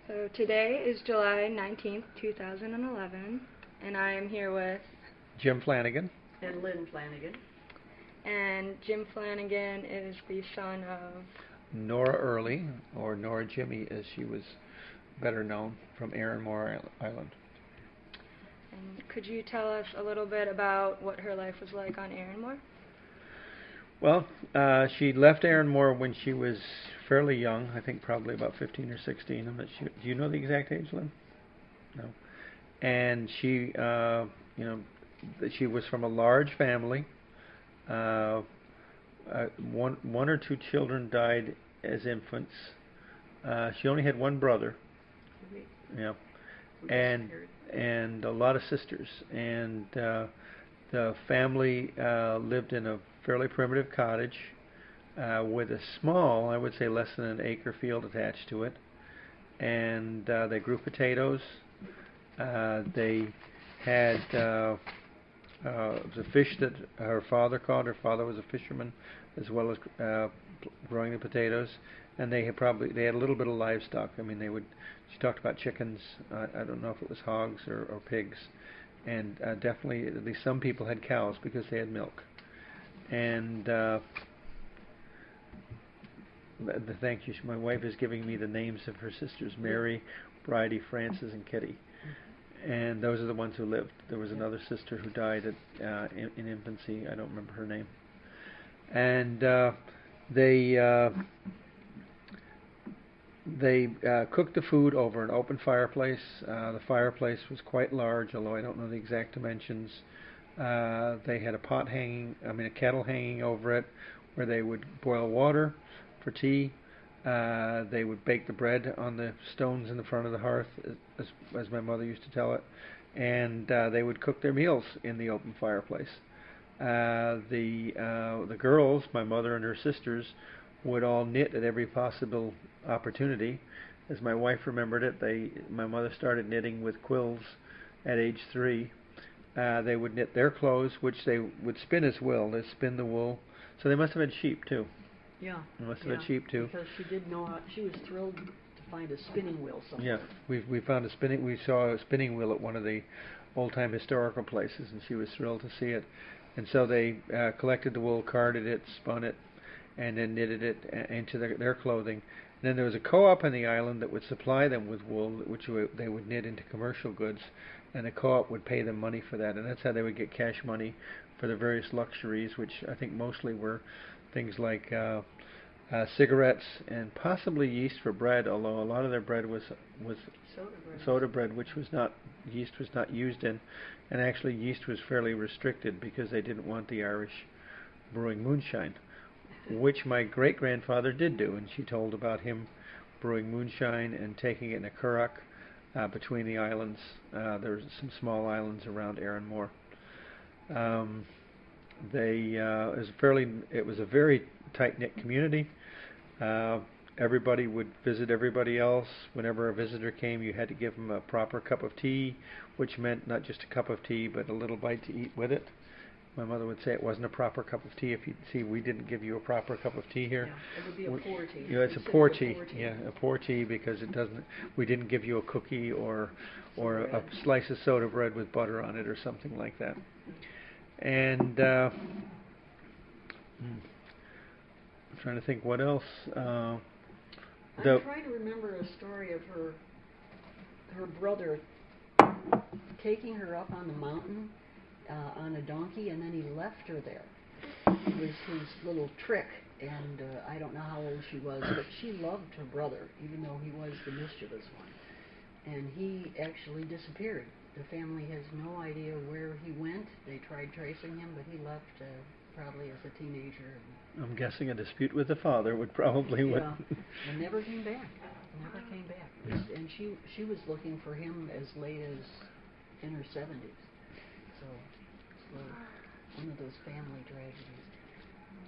So today is July 19th, 2011, and I am here with Jim Flanagan. And Lynn Flanagan. And Jim Flanagan is the son of Nora Early, or Nora Jimmy as she was better known, from Arranmore Island. And could you tell us a little bit about what her life was like on Arranmore? Well, she left Arranmore when she was fairly young, I think probably about 15 or 16. I'm not sure. Do you know the exact age, Lynn? No. And she, she was from a large family. One or two children died as infants. She only had one brother. Yeah, and a lot of sisters. And the family lived in a fairly primitive cottage with a small, I would say less than an acre field attached to it. And they grew potatoes. They had the fish that her father caught. Her father was a fisherman, as well as growing the potatoes. And they had a little bit of livestock. I mean, she talked about chickens. I don't know if it was hogs or pigs. And definitely, at least some people had cows because they had milk. And thank you. My wife is giving me the names of her sisters: Mary, Bridie, Frances, and Kitty. And those are the ones who lived. There was another sister who died in infancy. I don't remember her name. And they cooked the food over an open fireplace. The fireplace was quite large, although I don't know the exact dimensions. They had a kettle hanging over it, where they would boil water for tea. They would bake the bread on the stones in the front of the hearth, as my mother used to tell it, and they would cook their meals in the open fireplace. The girls, my mother and her sisters, would all knit at every possible opportunity. As my wife remembered it, my mother started knitting with quills at age 3. They would knit their clothes, which they would spin as well. They spin the wool. So they must have had sheep too. Yeah. They must have had sheep too. Because she did know. She was thrilled to find a spinning wheel somewhere. Yeah, we found a spinning. We saw a spinning wheel at one of the old-time historical places, and she was thrilled to see it. And so they collected the wool, carded it, spun it, and then knitted it into their clothing. And then there was a co-op on the island that would supply them with wool, which they would knit into commercial goods, and the co-op would pay them money for that. And that's how they would get cash money for the various luxuries, which I think mostly were things like cigarettes and possibly yeast for bread, although a lot of their bread was soda bread, which yeast was not used in, and actually yeast was fairly restricted because they didn't want the Irish brewing moonshine, which my great-grandfather did do, and she told about him brewing moonshine and taking it in a curragh between the islands. There were some small islands around Arranmore. It was a very tight-knit community. Everybody would visit everybody else. Whenever a visitor came, you had to give them a proper cup of tea, which meant not just a cup of tea, but a little bite to eat with it. My mother would say it wasn't a proper cup of tea. If you see, we didn't give you a proper cup of tea here. Yeah, it would be a poor tea. It's a poor tea. Yeah, a poor tea because it doesn't. We didn't give you a cookie or a slice of soda bread with butter on it or something like that. And I'm trying to think what else. I'm trying to remember a story of her brother taking her up on the mountain on a donkey, and then he left her there. It was his little trick, and I don't know how old she was, but she loved her brother, even though he was the mischievous one. And he actually disappeared. The family has no idea where he went. They tried tracing him, but he left probably as a teenager. I'm guessing a dispute with the father would probably and never came back. Never came back. Yeah. And she was looking for him as late as in her 70s. So one of those family tragedies.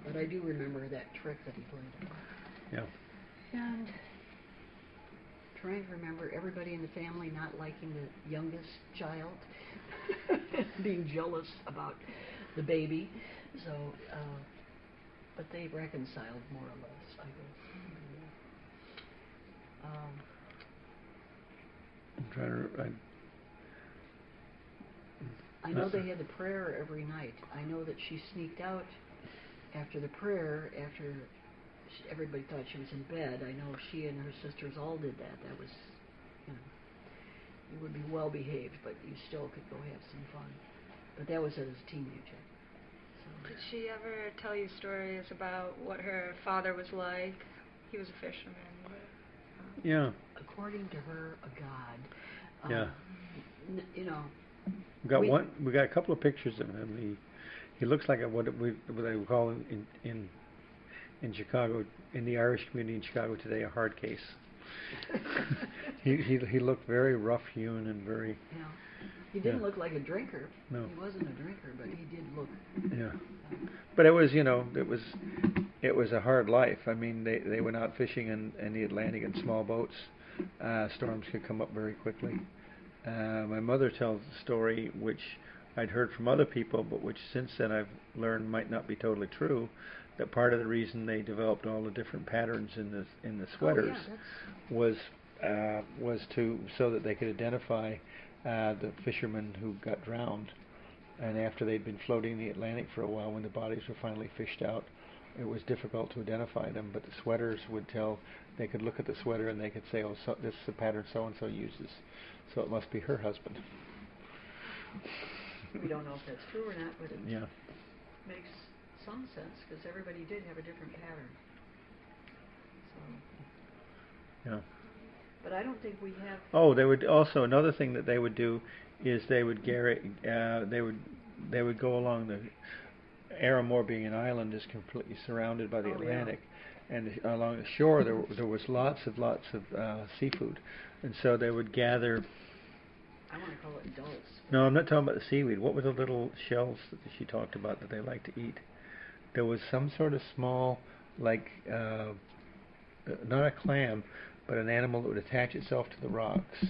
But I do remember that trick that he played. Yeah. And trying to remember everybody in the family not liking the youngest child, being jealous about the baby. So, but they reconciled more or less, I guess. I'm trying to. I know they had the prayer every night. I know that she sneaked out after the prayer, after everybody thought she was in bed. I know she and her sisters all did that. That was, you know, you would be well behaved, but you still could go have some fun. But that was as a teenager. So. Did she ever tell you stories about what her father was like? He was a fisherman. Yeah. According to her, a god. Yeah. You know. We got a couple of pictures of him. He looks like what they would call in Chicago, in the Irish community in Chicago today, a hard case. he looked very rough hewn and very. Yeah. He didn't look like a drinker. No. He wasn't a drinker, but he did look. Yeah. But it was, it was a hard life. I mean, they went out fishing in the Atlantic in small boats. Storms could come up very quickly. My mother tells a story which I'd heard from other people, but which since then I've learned might not be totally true. That part of the reason they developed all the different patterns in the sweaters was so that they could identify the fishermen who got drowned. And after they'd been floating in the Atlantic for a while, when the bodies were finally fished out, it was difficult to identify them. But the sweaters would tell. They could look at the sweater and they could say, "Oh, this is the pattern so and so uses, so it must be her husband." We don't know if that's true or not, but it Yeah. makes some sense because everybody did have a different pattern. So. Yeah. But I don't think we have. Oh, they would also, another thing that they would do is they would go along the Arranmore, being an island, is completely surrounded by the Atlantic, and along the shore there was lots of seafood, and so they would gather. I want to call it dulse. No, I'm not talking about the seaweed. What were the little shells that she talked about that they like to eat? There was some sort of small, like not a clam, but an animal that would attach itself to the rocks,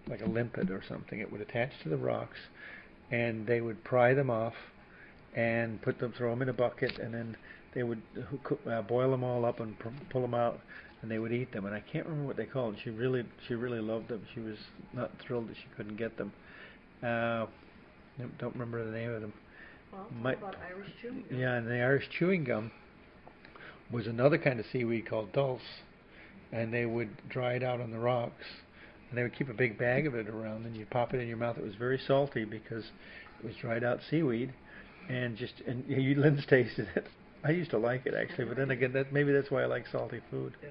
like a limpet or something. It would attach to the rocks, and they would pry them off and throw them in a bucket, and then they would boil them all up and pull them out, and they would eat them. And I can't remember what they called. She really loved them. She was not thrilled that she couldn't get them. Don't remember the name of them. Well, about Irish chewing gum. Yeah, and the Irish chewing gum was another kind of seaweed called dulse, and they would dry it out on the rocks, and they would keep a big bag of it around, and you'd pop it in your mouth. It was very salty because it was dried out seaweed, and Lynn's tasted it. I used to like it actually, but then again, maybe that's why I like salty food. Yeah.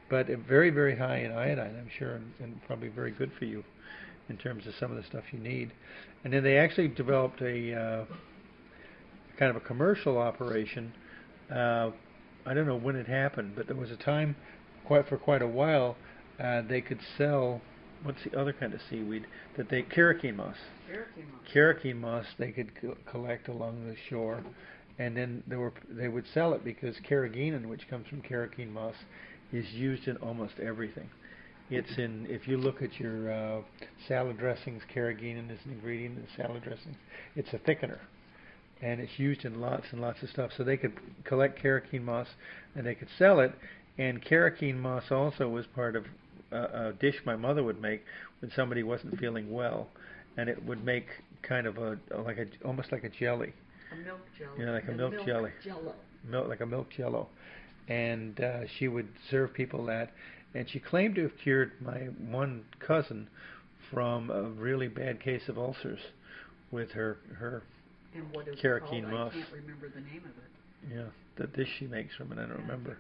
But very, very high in iodine, I'm sure, and probably very good for you in terms of some of the stuff you need. And then they actually developed a kind of a commercial operation. I don't know when it happened, but there was a time, for quite a while, they could sell. What's the other kind of seaweed that they? Carrageen moss. Carrageen moss they could collect along the shore, and then they would sell it because carrageenan, which comes from carrageen moss, is used in almost everything. It's in, if you look at your salad dressings, carrageenan is an ingredient in salad dressings. It's a thickener, and it's used in lots and lots of stuff. So they could collect carrageen moss and they could sell it. And carrageen moss also was part of a dish my mother would make when somebody wasn't feeling well, and it would make kind of almost like a jelly. A milk jelly. Yeah, like a milk jelly. Like a milk jello. And she would serve people that. And she claimed to have cured my one cousin from a really bad case of ulcers with her and what is carrageen moss. I can't remember the name of it. Yeah, the dish she makes from it, I don't remember.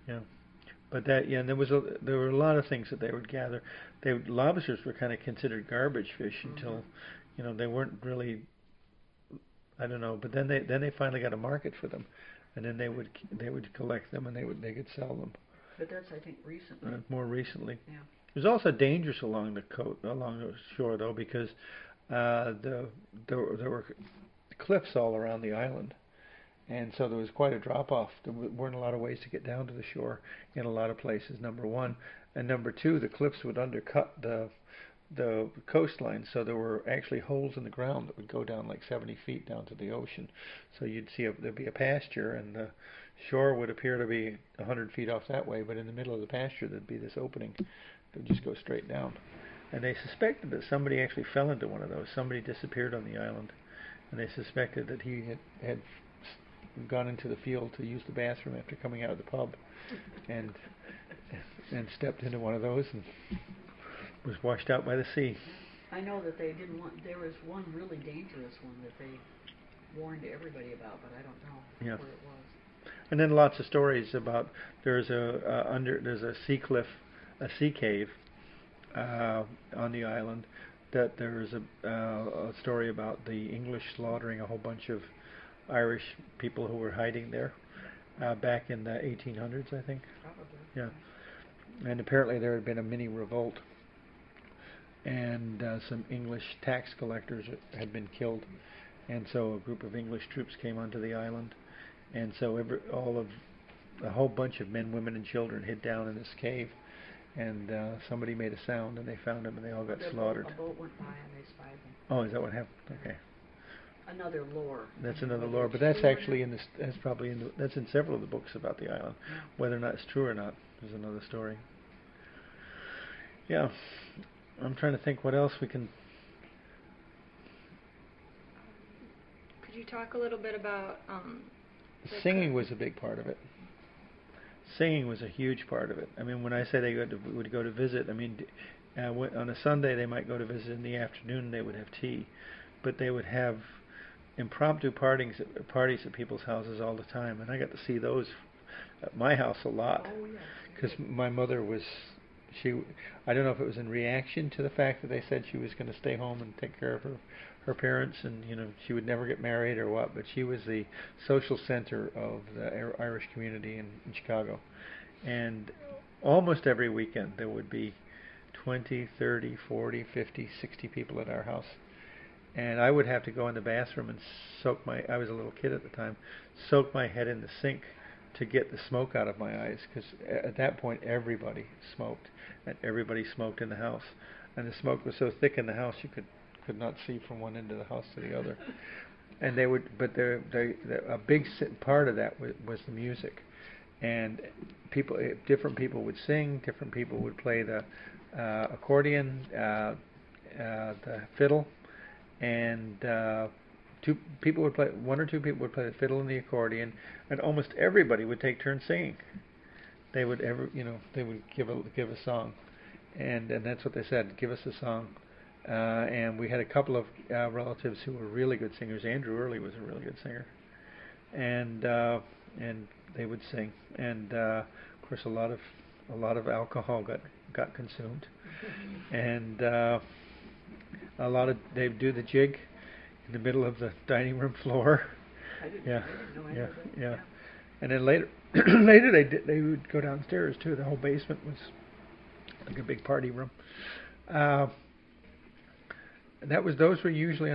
Yeah, but and there were a lot of things that they would gather. Lobsters were kind of considered garbage fish until, they weren't really. I don't know, but then they finally got a market for them, and then they would collect them and they could sell them. But that's, I think, recently. More recently. Yeah. It was also dangerous along the shore though, because there were cliffs all around the island, and so there was quite a drop off. There weren't a lot of ways to get down to the shore in a lot of places. Number one, and number two, the cliffs would undercut the coastline, so there were actually holes in the ground that would go down like 70 feet down to the ocean. So you'd see there'd be a pasture, and the shore would appear to be 100 feet off that way, but in the middle of the pasture there'd be this opening that would just go straight down. and they suspected that somebody actually fell into one of those. Somebody disappeared on the island, and they suspected that he had gone into the field to use the bathroom after coming out of the pub, and stepped into one of those and was washed out by the sea. I know that they didn't want. There was one really dangerous one that they warned everybody about, but I don't know where it was. And then lots of stories about there's a sea cliff, a sea cave on the island. That there's a story about the English slaughtering a whole bunch of Irish people who were hiding there back in the 1800s, I think. Probably. Yeah. And apparently there had been a mini revolt, and some English tax collectors had been killed, and so a group of English troops came onto the island, and so a whole bunch of men, women, and children hid down in this cave, and somebody made a sound, and they found them, and they all got slaughtered. A boat went by and they spied them. Oh, is that what happened? Okay. Another lore. That's another lore, but that's actually that's in several of the books about the island. Yeah. Whether or not it's true or not is another story. Yeah, I'm trying to think what else we can. Could you talk a little bit about Singing was a big part of it. Singing was a huge part of it. I mean, when I say they would go to visit, I mean, on a Sunday they might go to visit in the afternoon. They would have tea, but they would have impromptu parties at people's houses all the time, and I got to see those at my house a lot. Oh, yes. Because my mother was, I don't know if it was in reaction to the fact that they said she was going to stay home and take care of her parents, and she would never get married or what, but she was the social center of the Irish community in Chicago, and almost every weekend there would be 20, 30, 40, 50, 60 people at our house. And I would have to go in the bathroom and I was a little kid at the time, soak my head in the sink to get the smoke out of my eyes, because at that point everybody smoked, and everybody smoked in the house. And the smoke was so thick in the house you could not see from one end of the house to the other. And a big part of that was the music. And different people would sing, different people would play the accordion, the fiddle, and one or two people would play the fiddle and the accordion, and almost everybody would take turns singing. They would give a song, and that's what they said: give us a song. And we had a couple of relatives who were really good singers. Andrew Early was a really good singer, and they would sing, and of course a lot of alcohol got consumed, and they'd do the jig in the middle of the dining room floor. I didn't know any of that. Yeah. And then later they would go downstairs too. The whole basement was like a big party room. Those were usually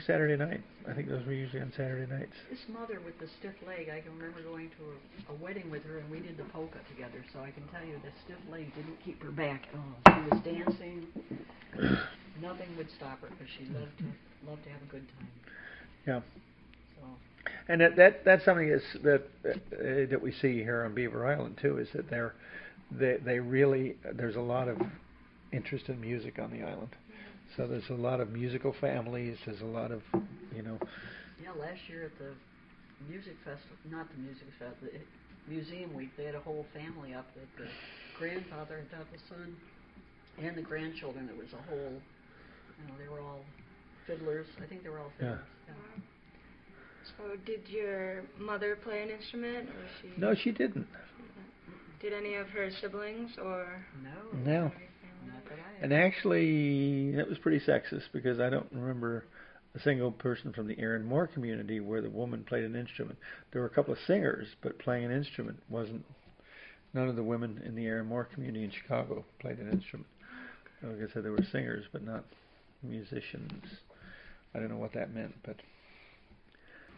Saturday night. I think those were usually on Saturday nights. This mother with the stiff leg, I can remember going to a wedding with her, and we did the polka together, so I can tell you the stiff leg didn't keep her back at all. She was dancing. Nothing would stop her, because she loved to have a good time. Yeah. So. And that's something that we see here on Beaver Island too, is that there's a lot of interest in music on the island. So there's a lot of musical families. There's a lot of, Yeah, last year at the music festival, not the music festival, the museum week, they had a whole family up that the grandfather had taught the son and the grandchildren. It was a whole, they were all fiddlers. I think they were all fiddlers. Yeah. Yeah. So did your mother play an instrument, or she? No, she didn't. Did any of her siblings, or? No. Not that I And actually, that was pretty sexist, because I don't remember a single person from the Arranmore community where the woman played an instrument. There were a couple of singers, but playing an instrument wasn't. None of the women in the Arranmore community in Chicago played an instrument. Like I said, there were singers, but not musicians. I don't know what that meant, but.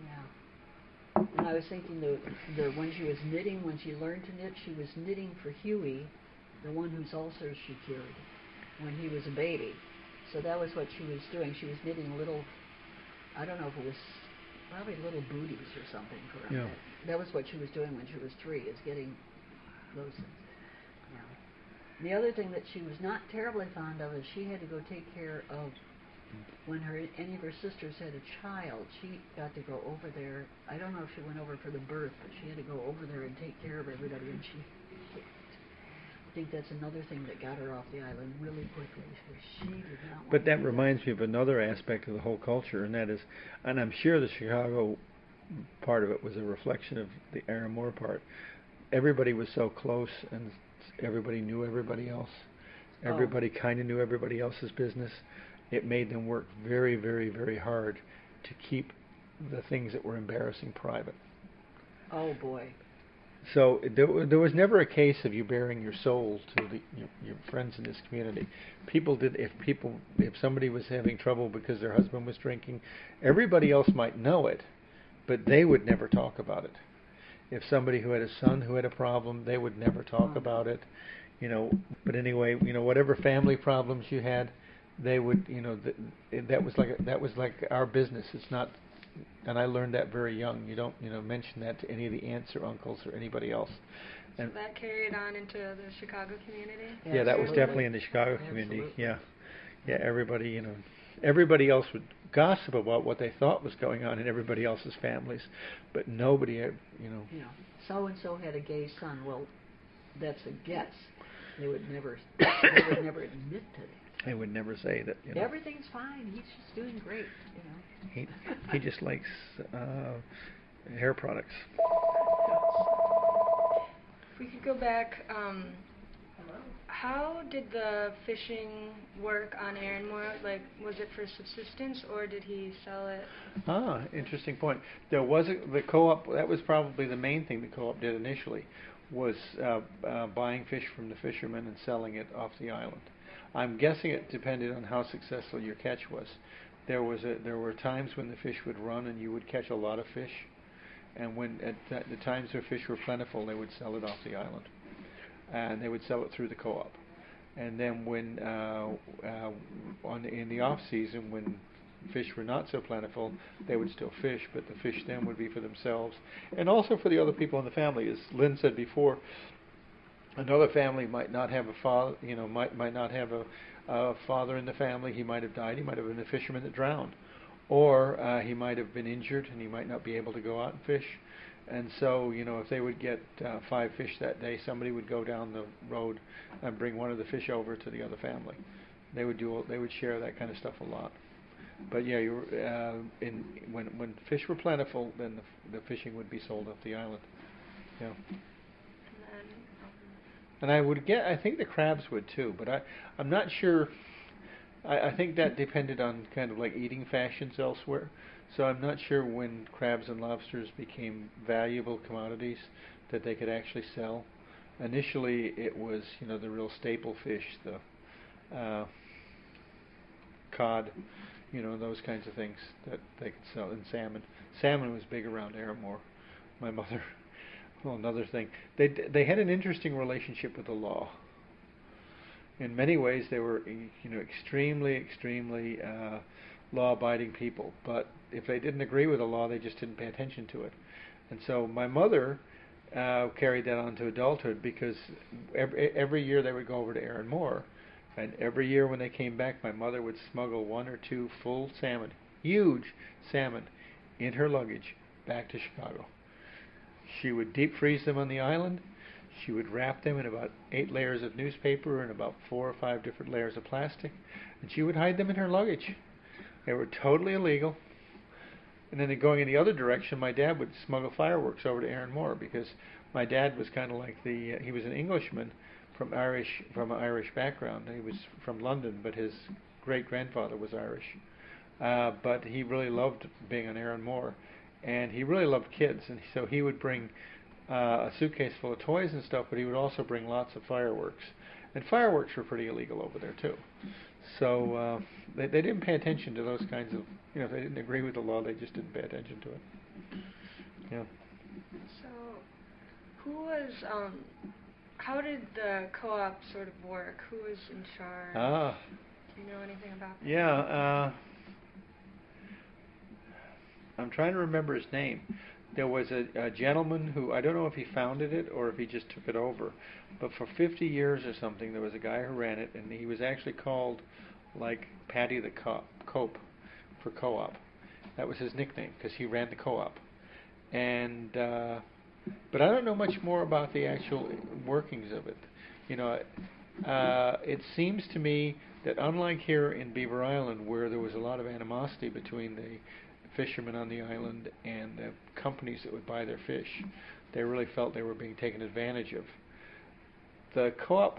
Yeah. And I was thinking when she was knitting, when she learned to knit, she was knitting for Huey, the one whose ulcers she cured when he was a baby. So that was what she was doing. She was knitting little, I don't know if it was probably little booties or something for him. Yeah. That was what she was doing when she was 3, is getting those things. Yeah. The other thing that she was not terribly fond of is she had to go take care of, when any of her sisters had a child, she got to go over there. I don't know if she went over for the birth, but she had to go over there and take care of everybody, and I think that's another thing that got her off the island really quickly. She did not want But to that do reminds me of another aspect of the whole culture, and that is, and I'm sure the Chicago part of it was a reflection of the Arranmore part. Everybody was so close, and everybody knew everybody else. Everybody kind of knew everybody else's business. It made them work very, very, very hard to keep the things that were embarrassing private. Oh boy. So there was never a case of you bearing your soul to your friends in this community. People did. If somebody was having trouble because their husband was drinking, everybody else might know it, but they would never talk about it. If somebody who had a son who had a problem, they would never talk about it. But anyway, whatever family problems you had, they would. That was like our business. It's not. And I learned that very young. You don't, mention that to any of the aunts or uncles or anybody else. So that carried on into the Chicago community? Yeah, that was definitely in the Chicago community. Yeah. Everybody, everybody else would gossip about what they thought was going on in everybody else's families, but nobody, So and so had a gay son. Well, that's a guess. They would never admit to that. They would never say that. Everything's fine. He's just doing great. He just likes hair products. If we could go back, how did the fishing work on Arranmore? Like, was it for subsistence, or did he sell it? Interesting point. There was the co-op. That was probably the main thing the co-op did initially, was buying fish from the fishermen and selling it off the island. I'm guessing it depended on how successful your catch was. There were times when the fish would run and you would catch a lot of fish, and when at the times where fish were plentiful, they would sell it off the island, and they would sell it through the co-op. And then when in the off season, when fish were not so plentiful, they would still fish, but the fish then would be for themselves and also for the other people in the family. As Lynn said before, another family might not have a father, might not have a father in the family. He might have died. He might have been a fisherman that drowned, or he might have been injured and he might not be able to go out and fish. And so, if they would get 5 fish that day, somebody would go down the road and bring one of the fish over to the other family. They would share that kind of stuff a lot. But yeah, when fish were plentiful, then the fishing would be sold off the island. Yeah. And I think the crabs would too, but I'm not sure. I think that depended on kind of like eating fashions elsewhere. So I'm not sure when crabs and lobsters became valuable commodities that they could actually sell. Initially, it was the real staple fish, the cod, those kinds of things that they could sell, and salmon. Salmon was big around Arranmore. My mother. Well, another thing, they had an interesting relationship with the law. In many ways, they were extremely law-abiding people. But if they didn't agree with the law, they just didn't pay attention to it. And so my mother carried that on to adulthood, because every year they would go over to Arranmore, and every year when they came back, my mother would smuggle 1 or 2 full salmon, huge salmon, in her luggage back to Chicago. She would deep freeze them on the island. She would wrap them in about 8 layers of newspaper and about 4 or 5 different layers of plastic, and she would hide them in her luggage. They were totally illegal. And then going in the other direction, my dad would smuggle fireworks over to Arranmore, because my dad was kind of like he was an Englishman from an Irish background. He was from London, but his great-grandfather was Irish. But he really loved being on Arranmore, and he really loved kids, and so he would bring a suitcase full of toys and stuff, but he would also bring lots of fireworks. And fireworks were pretty illegal over there too. So they didn't pay attention to those kinds of, if they didn't agree with the law, they just didn't pay attention to it. Yeah. So, how did the co-op sort of work? Who was in charge? Do you know anything about that? Yeah. I'm trying to remember his name. there was a gentleman who, I don't know if he founded it or if he just took it over, but for 50 years or something, there was a guy who ran it, and he was actually called like Paddy the Cope for co-op. That was his nickname because he ran the co-op. And but I don't know much more about the actual workings of it. You know, it seems to me that unlike here in Beaver Island, where there was a lot of animosity between the fishermen on the island and the companies that would buy their fish, they really felt they were being taken advantage of. The co-op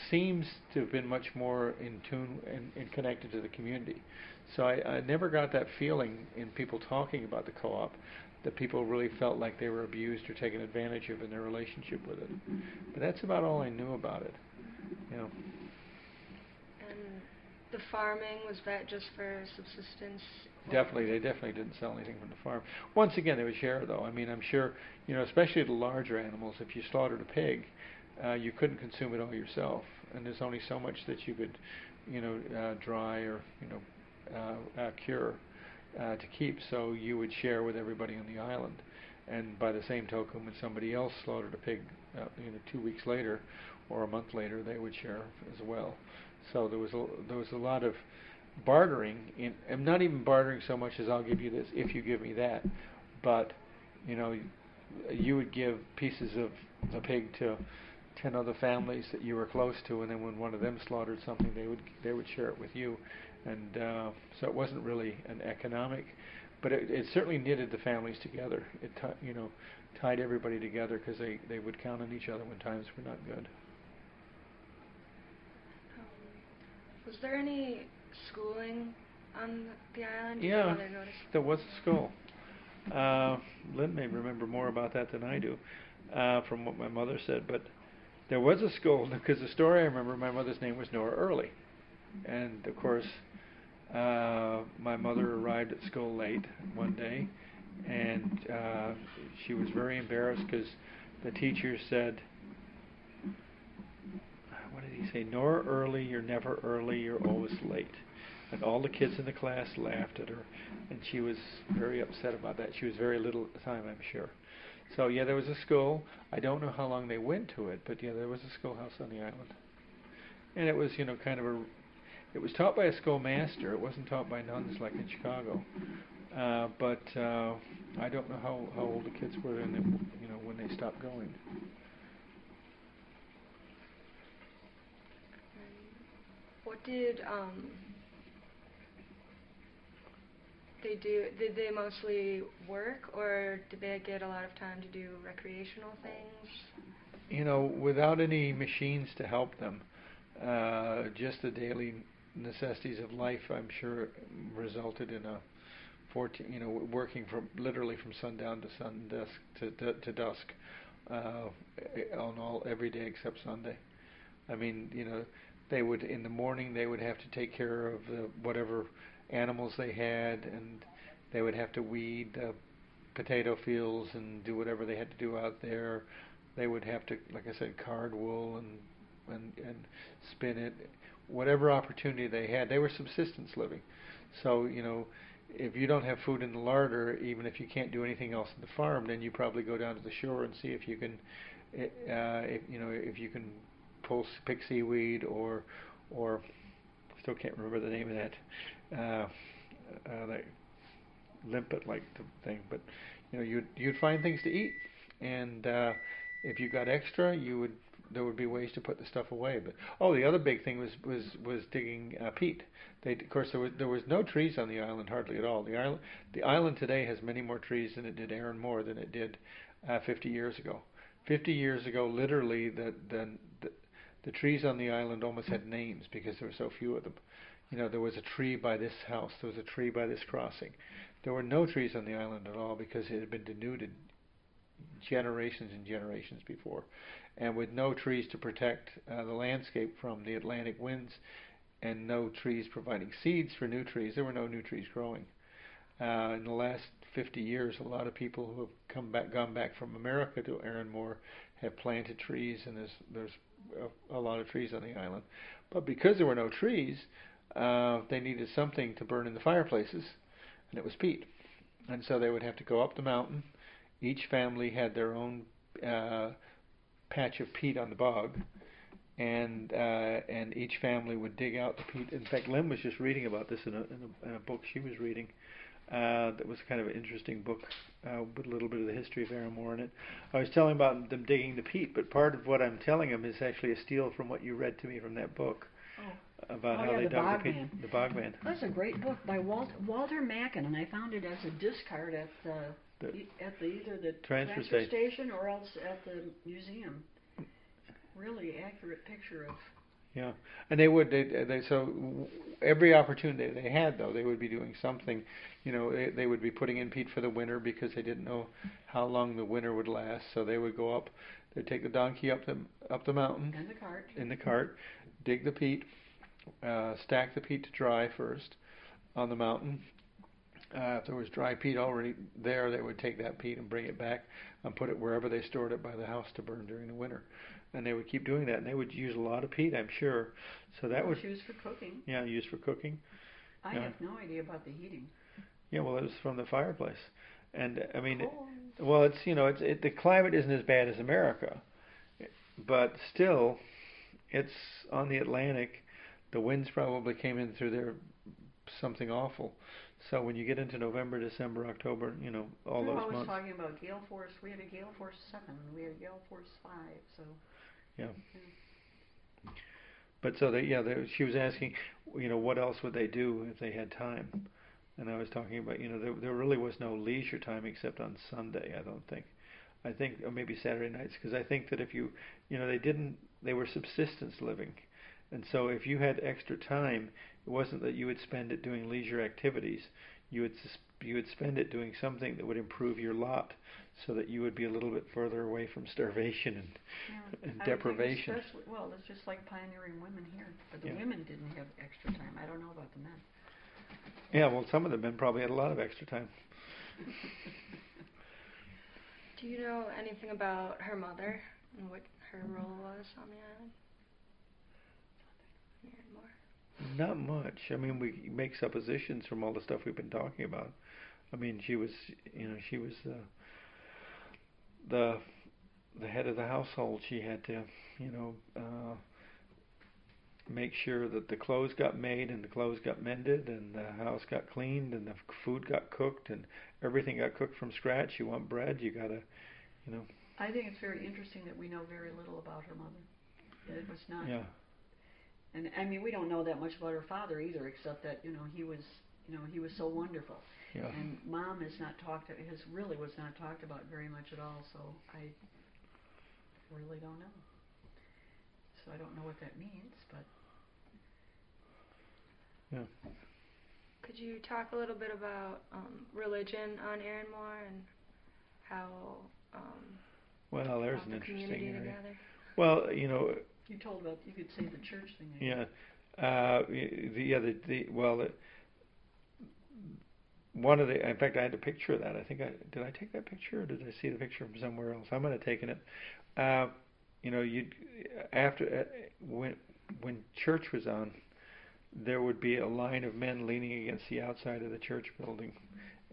seems to have been much more in tune and connected to the community. So I never got that feeling in people talking about the co-op that people really felt like they were abused or taken advantage of in their relationship with it. But that's about all I knew about it. You know. And the farming, was that just for subsistence? Definitely, they definitely didn't sell anything from the farm. Once again, they would share though. I mean, I'm sure, you know, especially the larger animals, if you slaughtered a pig, you couldn't consume it all yourself, and there's only so much that you could, you know, dry or, you know, cure to keep. So you would share with everybody on the island. And by the same token, when somebody else slaughtered a pig, you know, 2 weeks later or a month later, they would share as well. So there was a lot of bartering, and not even bartering so much as I'll give you this if you give me that, but you know, you would give pieces of the pig to 10 other families that you were close to, and then when one of them slaughtered something, they would share it with you, and so it wasn't really an economic, but it certainly knitted the families together. It you know, tied everybody together because they would count on each other when times were not good. Was there any schooling on the island? Yeah, there was a school. Lynn may remember more about that than I do, from what my mother said, but there was a school, because the story I remember, my mother's name was Nora Early, and of course my mother arrived at school late one day, and she was very embarrassed because the teacher said, what did he say? Nora Early, you're never early, you're always late. And all the kids in the class laughed at her, and she was very upset about that. She was very little at the time, I'm sure. So yeah, there was a school. I don't know how long they went to it, but yeah, there was a schoolhouse on the island. And it was, you know, kind of it was taught by a schoolmaster. It wasn't taught by nuns like in Chicago. But I don't know how old the kids were, you know, when they stopped going. What did they do? Did they mostly work, or did they get a lot of time to do recreational things? You know, without any machines to help them, just the daily necessities of life, I'm sure, resulted in a 14. You know, working literally from sundown to dusk, on every day except Sunday. I mean, you know, they would, in the morning, they would have to take care of whatever animals they had, and they would have to weed the potato fields and do whatever they had to do out there. They would have to, like I said, card wool and spin it. Whatever opportunity they had, they were subsistence living. So, you know, if you don't have food in the larder, even if you can't do anything else in the farm, then you probably go down to the shore and see if you can, if you can pick seaweed or still can't remember the name of that like limpet like thing, but you know, you'd find things to eat, and if you got extra, there would be ways to put the stuff away. But the other big thing was digging peat. Of course, there was no trees on the island hardly at all. The island today has many more trees than it did Arranmore than it did 50 years ago. 50 years ago, literally, the trees on the island almost had names because there were so few of them. You know, there was a tree by this house, there was a tree by this crossing. There were no trees on the island at all because it had been denuded generations and generations before. And with no trees to protect the landscape from the Atlantic winds, and no trees providing seeds for new trees, there were no new trees growing. In the last 50 years, a lot of people who have gone back from America to Arranmore have planted trees, and there's a lot of trees on the island. But because there were no trees, they needed something to burn in the fireplaces, and it was peat. And so they would have to go up the mountain each family had their own patch of peat on the bog, and each family would dig out the peat. In fact, Lynn was just reading about this in a book she was reading. That was kind of an interesting book with a little bit of the history of Arranmore in it. I was telling about them digging the peat, but part of what I'm telling them is actually a steal from what you read to me from that book. About how they dug the peat. The Bogman. That's a great book by Walter Mackin, and I found it as a discard at either the transfer station or else at the museum. Really accurate picture of. Yeah, and they so every opportunity they had, though, they would be doing something. You know, they would be putting in peat for the winter because they didn't know how long the winter would last. So they would go up. They'd take the donkey up the mountain in the cart, dig the peat, stack the peat to dry first on the mountain. If there was dry peat already there, they would take that peat and bring it back and put it wherever they stored it by the house to burn during the winter. And they would keep doing that, and they would use a lot of peat, I'm sure. So that was used for cooking. Yeah, used for cooking. I have no idea about the heating. Yeah, well, it was from the fireplace, and I mean, well, it's the climate isn't as bad as America, but still, it's on the Atlantic. The winds probably came in through there something awful. So when you get into November, December, October, all those months. I was talking about gale force. We had a gale force 7. We had a gale force 5. So. Yeah. But so she was asking, what else would they do if they had time? And I was talking about, there really was no leisure time except on Sunday. I don't think. I think, or maybe Saturday nights, because I think that if they were subsistence living. And so if you had extra time, it wasn't that you would spend it doing leisure activities. You would spend it doing something that would improve your lot, so that you would be a little bit further away from starvation and deprivation. Well, it's just like pioneering women here. But the women didn't have extra time. I don't know about the men. Yeah, well, some of the men probably had a lot of extra time. Do you know anything about her mother and what her role was on the island? Not much. I mean, we make suppositions from all the stuff we've been talking about. I mean, she was the head of the household. She had to, make sure that the clothes got made and the clothes got mended and the house got cleaned and the food got cooked and everything got cooked from scratch. You want bread, you gotta, I think it's very interesting that we know very little about her mother. It was not. Yeah. And I mean, we don't know that much about her father either, except that he was so wonderful. Yeah. And Mom was not talked about very much at all. So I really don't know. So I don't know what that means, but. Yeah. Could you talk a little bit about religion on Arranmore and how? Well, there's an interesting area. Together? Well, You could say the church thing. Yeah. One of the. In fact, I had a picture of that. Did I take that picture, or did I see the picture from somewhere else? I might have taken it. When church was on, there would be a line of men leaning against the outside of the church building,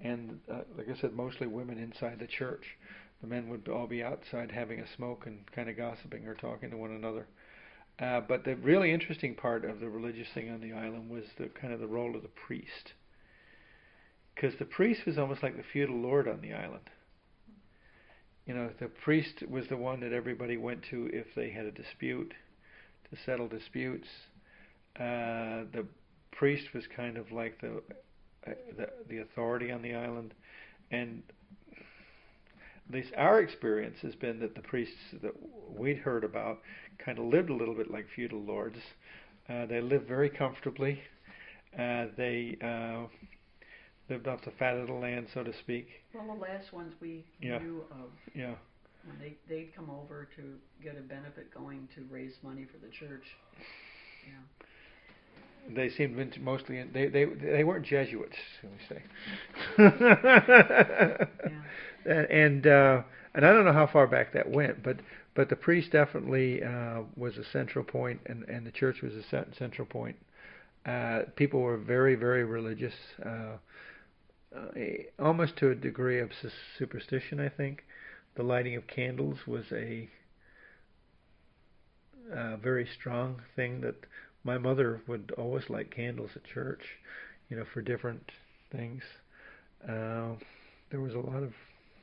and like I said, mostly women inside the church. The men would all be outside having a smoke and kind of gossiping or talking to one another. But the really interesting part of the religious thing on the island was the kind of the role of the priest, because the priest was almost like the feudal lord on the island. The priest was the one that everybody went to if they had a dispute, to settle disputes. The priest was kind of like the authority on the island, and at least our experience has been that the priests that we'd heard about kind of lived a little bit like feudal lords. They lived very comfortably. They lived off the fat of the land, so to speak. Well, the last ones we knew of, when they'd come over to get a benefit going to raise money for the church. Yeah. They seemed mostly they weren't Jesuits, shall we say? Yeah. And I don't know how far back that went, but the priest definitely was a central point, and the church was a central point. People were very, very religious. almost to a degree of superstition, I think. The lighting of candles was a very strong thing that my mother would always light candles at church, for different things. There was a lot of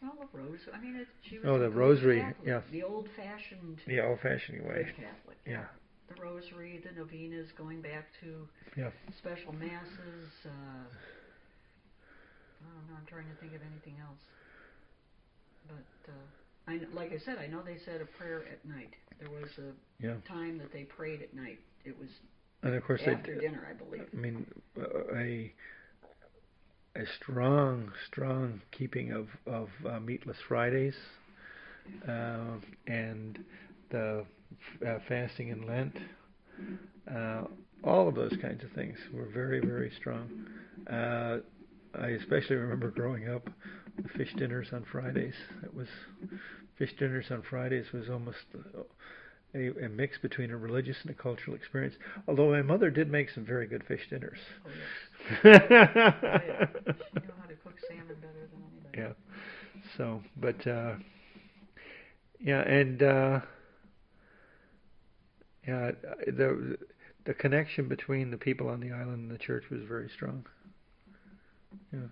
Well, the rose. I mean, she was oh, a the good rosary, Catholic, yeah, the old-fashioned the old-fashioned way, good Catholic. yeah, The rosary, the novenas, going back to yeah. special masses. I don't know. I'm trying to think of anything else. But like I said, I know they said a prayer at night. There was a time that they prayed at night. It was and of course after dinner, I believe. I mean, a strong keeping of meatless Fridays, and the fasting in Lent. All of those kinds of things were very, very strong. I especially remember growing up, the fish dinners on Fridays. Fish dinners on Fridays was almost a mix between a religious and a cultural experience. Although my mother did make some very good fish dinners. Oh, yes. Oh, yeah. She knew how to cook salmon better than anybody. Yeah. So, but yeah, and yeah, the connection between the people on the island and the church was very strong. Yeah.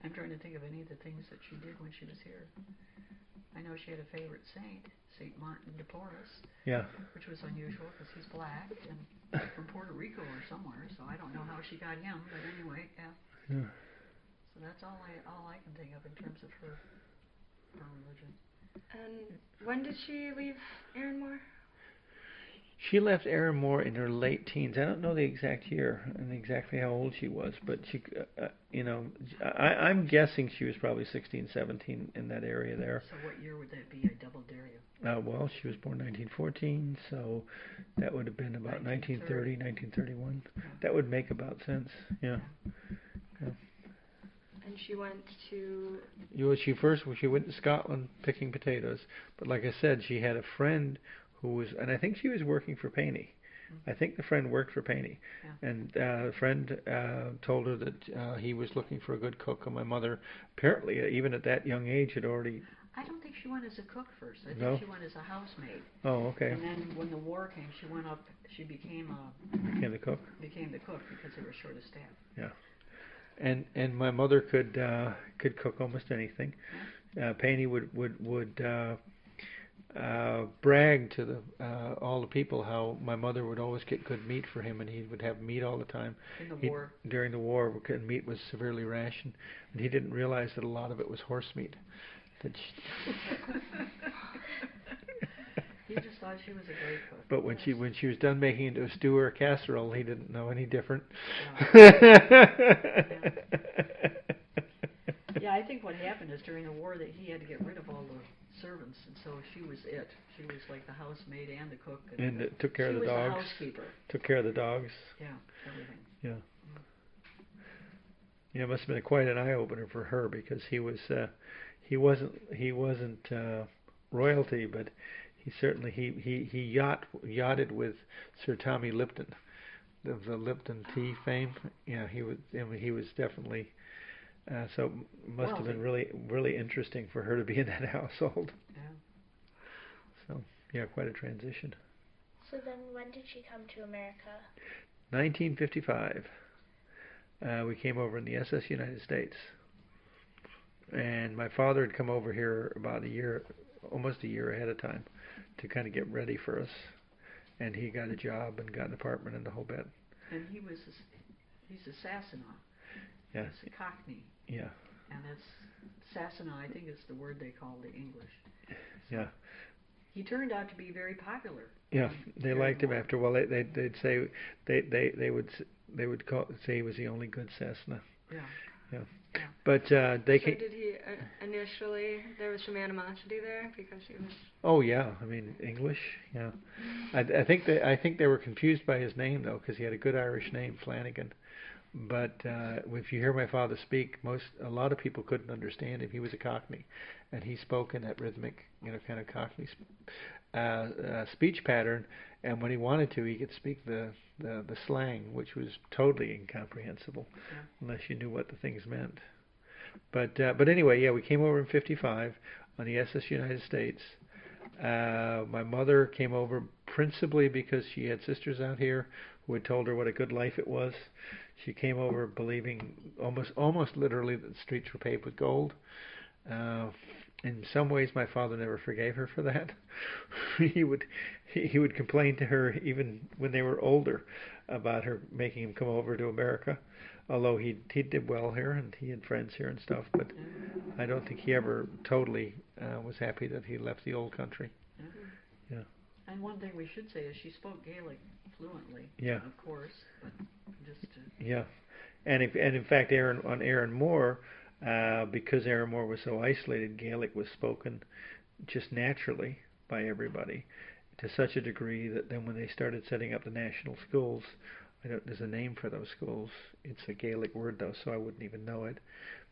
I'm trying to think of any of the things that she did when she was here. I know she had a favorite saint, Saint Martin de Porres. Yeah. Which was unusual because he's black and from Puerto Rico or somewhere. So I don't know how she got him, but anyway, yeah. Yeah. So that's all I can think of in terms of her religion. And when did she leave Arranmore? She left Arranmore in her late teens. I don't know the exact year and exactly how old she was, but she, I'm guessing she was probably 16, 17 in that area there. So what year would that be? I double dare you. Well, she was born 1914, so that would have been about 1930, 1931. Yeah. That would make about sense. Yeah. And she went to... She went to Scotland picking potatoes, but like I said, she had a friend who was, and I think she was working for Paine. I think the friend worked for Paine, and the friend told her that he was looking for a good cook, and my mother, apparently, even at that young age, had already... I don't think she went as a cook first. I No? think she went as a housemaid. Oh, okay. And then when the war came, she went up, she became the cook? Became the cook because they were short of staff. Yeah. And my mother could cook almost anything. Paine would brag to all the people how my mother would always get good meat for him, and he would have meat all the time. During the war, meat was severely rationed, and he didn't realize that a lot of it was horse meat. He just thought she was a great cook. But when she was done making it into a stew or a casserole, he didn't know any different. Yeah, I think what happened is during the war that he had to get rid of all the servants, and so she was it. She was like the housemaid and the cook. And took care of the dogs. She was the housekeeper. Took care of the dogs. Yeah, everything. Yeah. Yeah, it must have been quite an eye opener for her because he wasn't royalty, but he certainly he yachted with Sir Tommy Lipton, of the Lipton tea fame. Yeah, he was definitely. So it must have been really interesting for her to be in that household. Yeah. So yeah, quite a transition. So then, when did she come to America? 1955. We came over in the SS United States, and my father had come over here about almost a year ahead of time, to kind of get ready for us. And he got a job and got an apartment and the whole bit. And he's a Sassanach. Yeah. He's a Cockney. Yeah. And it's Sassanach, I think it's the word they call the English. So yeah. He turned out to be very popular. Yeah, they liked him after a while. They'd say they would say he was the only good Cessna. Yeah. Yeah. But they So did he initially? There was some animosity there because he was. Oh yeah, I mean English. Yeah. I think they were confused by his name though, because he had a good Irish name, Flanagan. But if you hear my father speak, a lot of people couldn't understand him. He was a Cockney, and he spoke in that rhythmic, kind of Cockney speech pattern. And when he wanted to, he could speak the slang, which was totally incomprehensible unless you knew what the things meant. But anyway, yeah, we came over in '55 on the SS United States. My mother came over principally because she had sisters out here who had told her what a good life it was. She came over believing almost literally that the streets were paved with gold. In some ways, my father never forgave her for that. he would complain to her even when they were older about her making him come over to America. Although he did well here and he had friends here and stuff, but I don't think he ever totally was happy that he left the old country. Yeah. And one thing we should say is she spoke Gaelic fluently. Yeah. Of course, but just to... Yeah, and in fact, on Arranmore, because Arranmore was so isolated, Gaelic was spoken just naturally by everybody to such a degree that then when they started setting up the national schools, there's a name for those schools. It's a Gaelic word though, so I wouldn't even know it.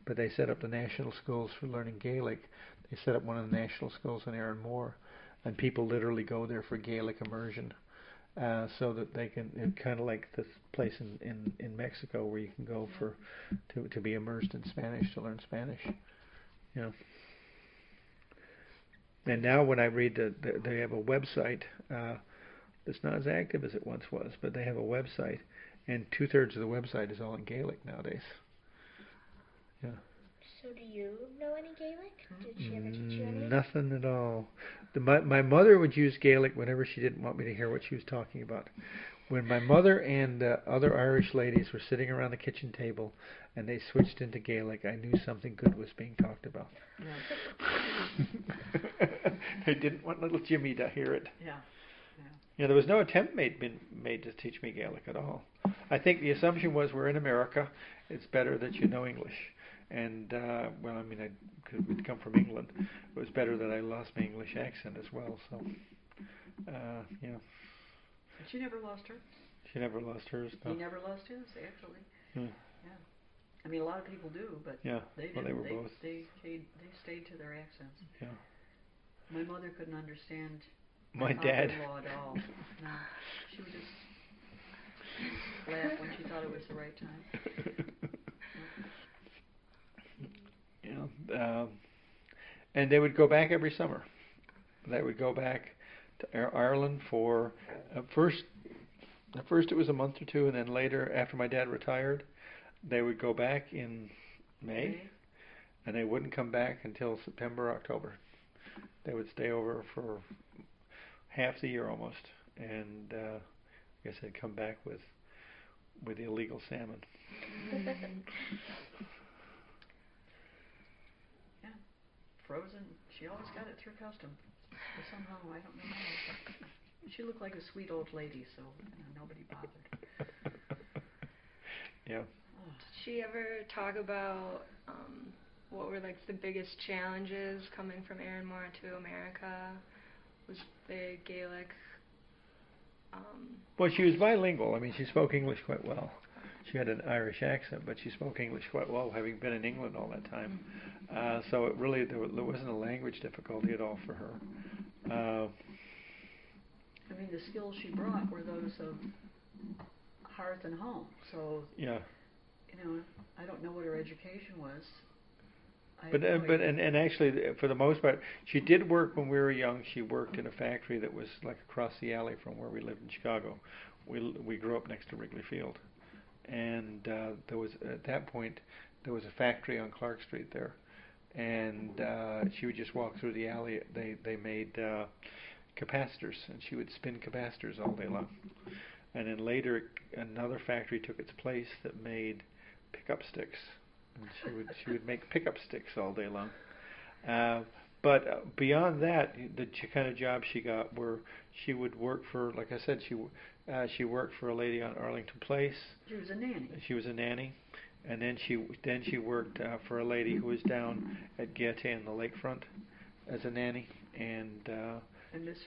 But they set up the national schools for learning Gaelic. They set up one of the national schools in Arranmore, and people literally go there for Gaelic immersion, so that they can. It's kind of like this place in Mexico where you can go to be immersed in Spanish, to learn Spanish. Yeah. And now when I read that they have a website. It's not as active as it once was, but they have a website, and 2/3 of the website is all in Gaelic nowadays. Yeah. So do you know any Gaelic? Did she ever teach you any? Nothing at all. My mother would use Gaelic whenever she didn't want me to hear what she was talking about. When my mother and other Irish ladies were sitting around the kitchen table and they switched into Gaelic, I knew something good was being talked about. Yeah. They didn't want little Jimmy to hear it. Yeah. Yeah, there was no attempt made to teach me Gaelic at all. I think the assumption was we're in America, it's better that you know English. And, well, I mean, we'd come from England. It was better that I lost my English accent as well, so, yeah. But she never lost hers. She never lost hers, no. He never lost his, actually. Yeah. I mean, a lot of people do, but they didn't. Well, they were both. They stayed to their accents. Yeah. My mother couldn't understand my dad. father-in-law at all. No, she would just laugh when she thought it was the right time. Yeah. And they would go back every summer. They would go back to Ireland for first. At first, it was a month or two, and then later, after my dad retired, they would go back in May, and they wouldn't come back until September, October. They would stay over for half the year almost, and I guess they'd come back with illegal salmon. Yeah, frozen. She always got it through customs. But somehow, I don't know how. She looked like a sweet old lady, so nobody bothered. Yeah. Did she ever talk about what were like the biggest challenges coming from Arranmore to America? Was the Gaelic? Well, she was bilingual. I mean, she spoke English quite well. She had an Irish accent, but she spoke English quite well, having been in England all that time. So it really there wasn't a language difficulty at all for her. I mean, the skills she brought were those of hearth and home. So yeah. I don't know what her education was. But actually, for the most part, she did work when we were young. She worked in a factory that was like across the alley from where we lived in Chicago. We grew up next to Wrigley Field, and there was at that point there was a factory on Clark Street there, and she would just walk through the alley. They made capacitors, and she would spin capacitors all day long. And then later, another factory took its place that made pickup sticks. And she would make pickup sticks all day long. But beyond that, the kind of job she got were she would work for, like I said, she worked for a lady on Arlington Place. She was a nanny. She was a nanny, and then she worked for a lady who was down at Gaieté in the lakefront as a nanny, and Miss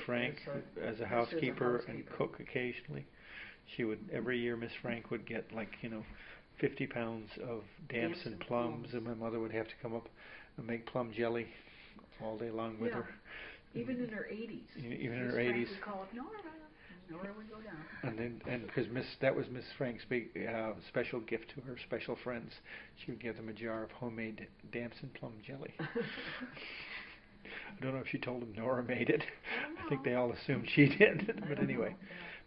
Frank as a housekeeper and cook occasionally. she would every year Miss Frank would get 50 pounds of Damson plums, and my mother would have to come up and make plum jelly all day long with her. Even in her 80s. Even in her 80s. Frank would call up Nora. Nora would go down. And because that was Miss Frank's big special gift to her special friends, she would give them a jar of homemade Damson plum jelly. I don't know if she told them Nora made it. I think they all assumed she did. But anyway.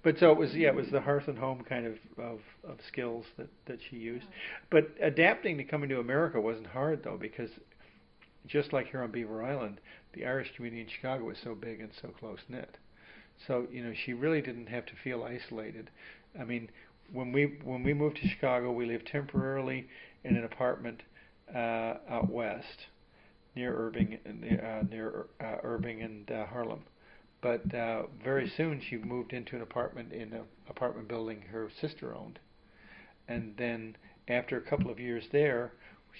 But so it was the hearth and home kind of skills that she used. But adapting to coming to America wasn't hard though, because just like here on Beaver Island, the Irish community in Chicago was so big and so close knit. So she really didn't have to feel isolated. I mean, when we moved to Chicago, we lived temporarily in an apartment out west near Irving and Harlem. But very soon she moved into an apartment in an apartment building her sister owned. And then after a couple of years there,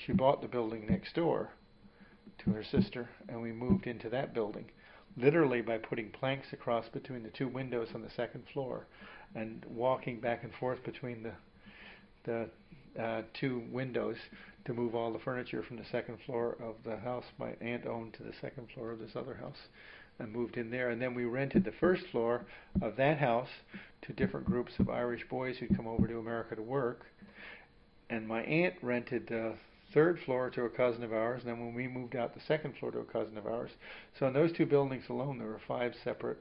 she bought the building next door to her sister, and we moved into that building, literally by putting planks across between the two windows on the second floor and walking back and forth between the two windows to move all the furniture from the second floor of the house my aunt owned to the second floor of this other house, and moved in there. And then we rented the first floor of that house to different groups of Irish boys who'd come over to America to work. And my aunt rented the third floor to a cousin of ours, and then when we moved out, the second floor to a cousin of ours. So in those two buildings alone, there were 5 separate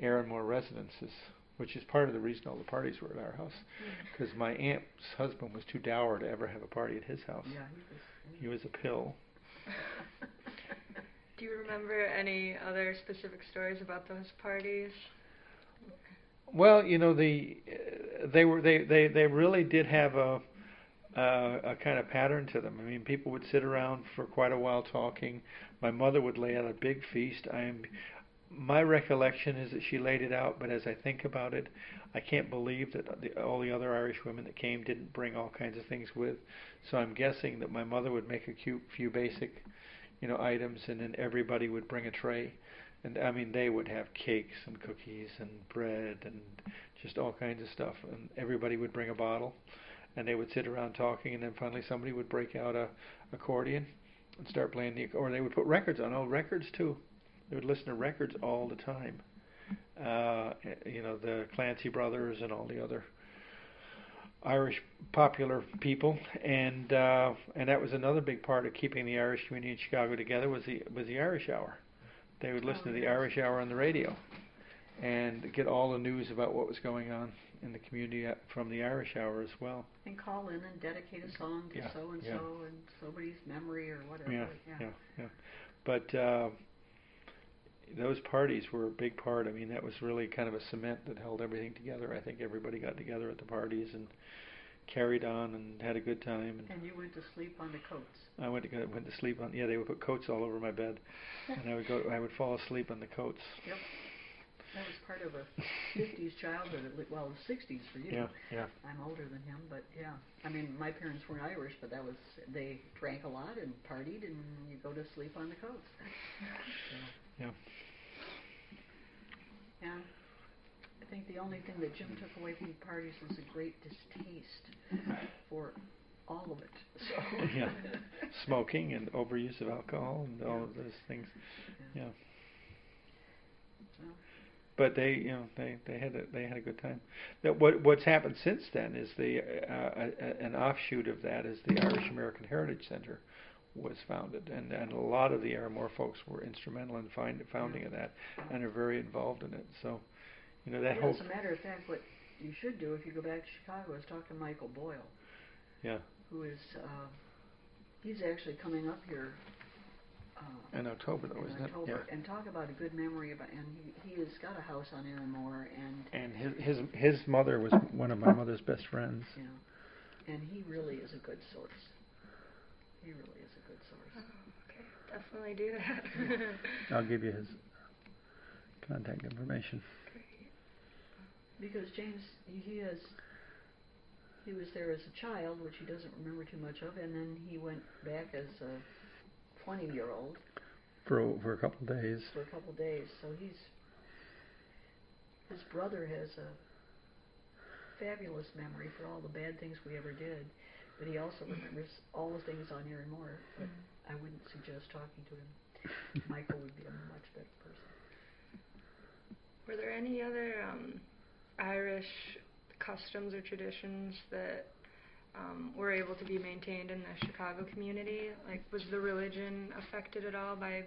Arranmore residences, which is part of the reason all the parties were at our house, because my aunt's husband was too dour to ever have a party at his house. Yeah, he was a pill. Do you remember any other specific stories about those parties? Well, they really did have a kind of pattern to them. I mean, people would sit around for quite a while talking. My mother would lay out a big feast. My recollection is that she laid it out, but as I think about it, I can't believe that all the other Irish women that came didn't bring all kinds of things with. So I'm guessing that my mother would make a few basic, items, and then everybody would bring a tray. And I mean, they would have cakes and cookies and bread and just all kinds of stuff. And everybody would bring a bottle, and they would sit around talking. And then finally, somebody would break out a accordion and start playing or they would put records on. Oh, records too. They would listen to records all the time. The Clancy Brothers and all the other Irish popular people, and that was another big part of keeping the Irish community in Chicago together was the Irish Hour. They would listen to the Irish Hour on the radio and get all the news about what was going on in the community from the Irish Hour as well. And call in and dedicate a song to so and so and somebody's memory or whatever. Yeah. But those parties were a big part. I mean, that was really kind of a cement that held everything together. I think everybody got together at the parties and carried on and had a good time. And you went to sleep on the coats. I went to sleep on. Yeah, they would put coats all over my bed, and I would fall asleep on the coats. Yep. That was part of a 50s childhood, well, the 60s for you. Yeah. I'm older than him, but yeah. I mean, my parents weren't Irish, but they drank a lot and partied, and you go to sleep on the coats. Yeah. Yeah. I think the only thing that Jim took away from the parties was a great distaste for all of it. So. Yeah. Smoking and overuse of alcohol and all of those things. Yeah. But they had a good time. What's happened since then is an offshoot of that is the Irish American Heritage Center was founded, and a lot of the Arranmore folks were instrumental in founding of that, and are very involved in it. So, that whole. As a matter of fact, what you should do if you go back to Chicago is talk to Michael Boyle. Yeah. Who is he's actually coming up here. In October, though, isn't it? Yeah. And talk about a good memory about, and he has got a house on Arranmore, and his mother was one of my mother's best friends. Yeah, and he really is a good source. He really is a good source. Oh, okay, definitely do that. I'll give you his contact information. Great. Because James, he was there as a child, which he doesn't remember too much of, and then he went back as a 20-year-old for a couple of days. For a couple of days. So his brother has fabulous memory for all the bad things we ever did, but he also remembers all the things on Arranmore. But I wouldn't suggest talking to him. Michael would be a much better person. Were there any other Irish customs or traditions that were able to be maintained in the Chicago community? Like, was the religion affected at all by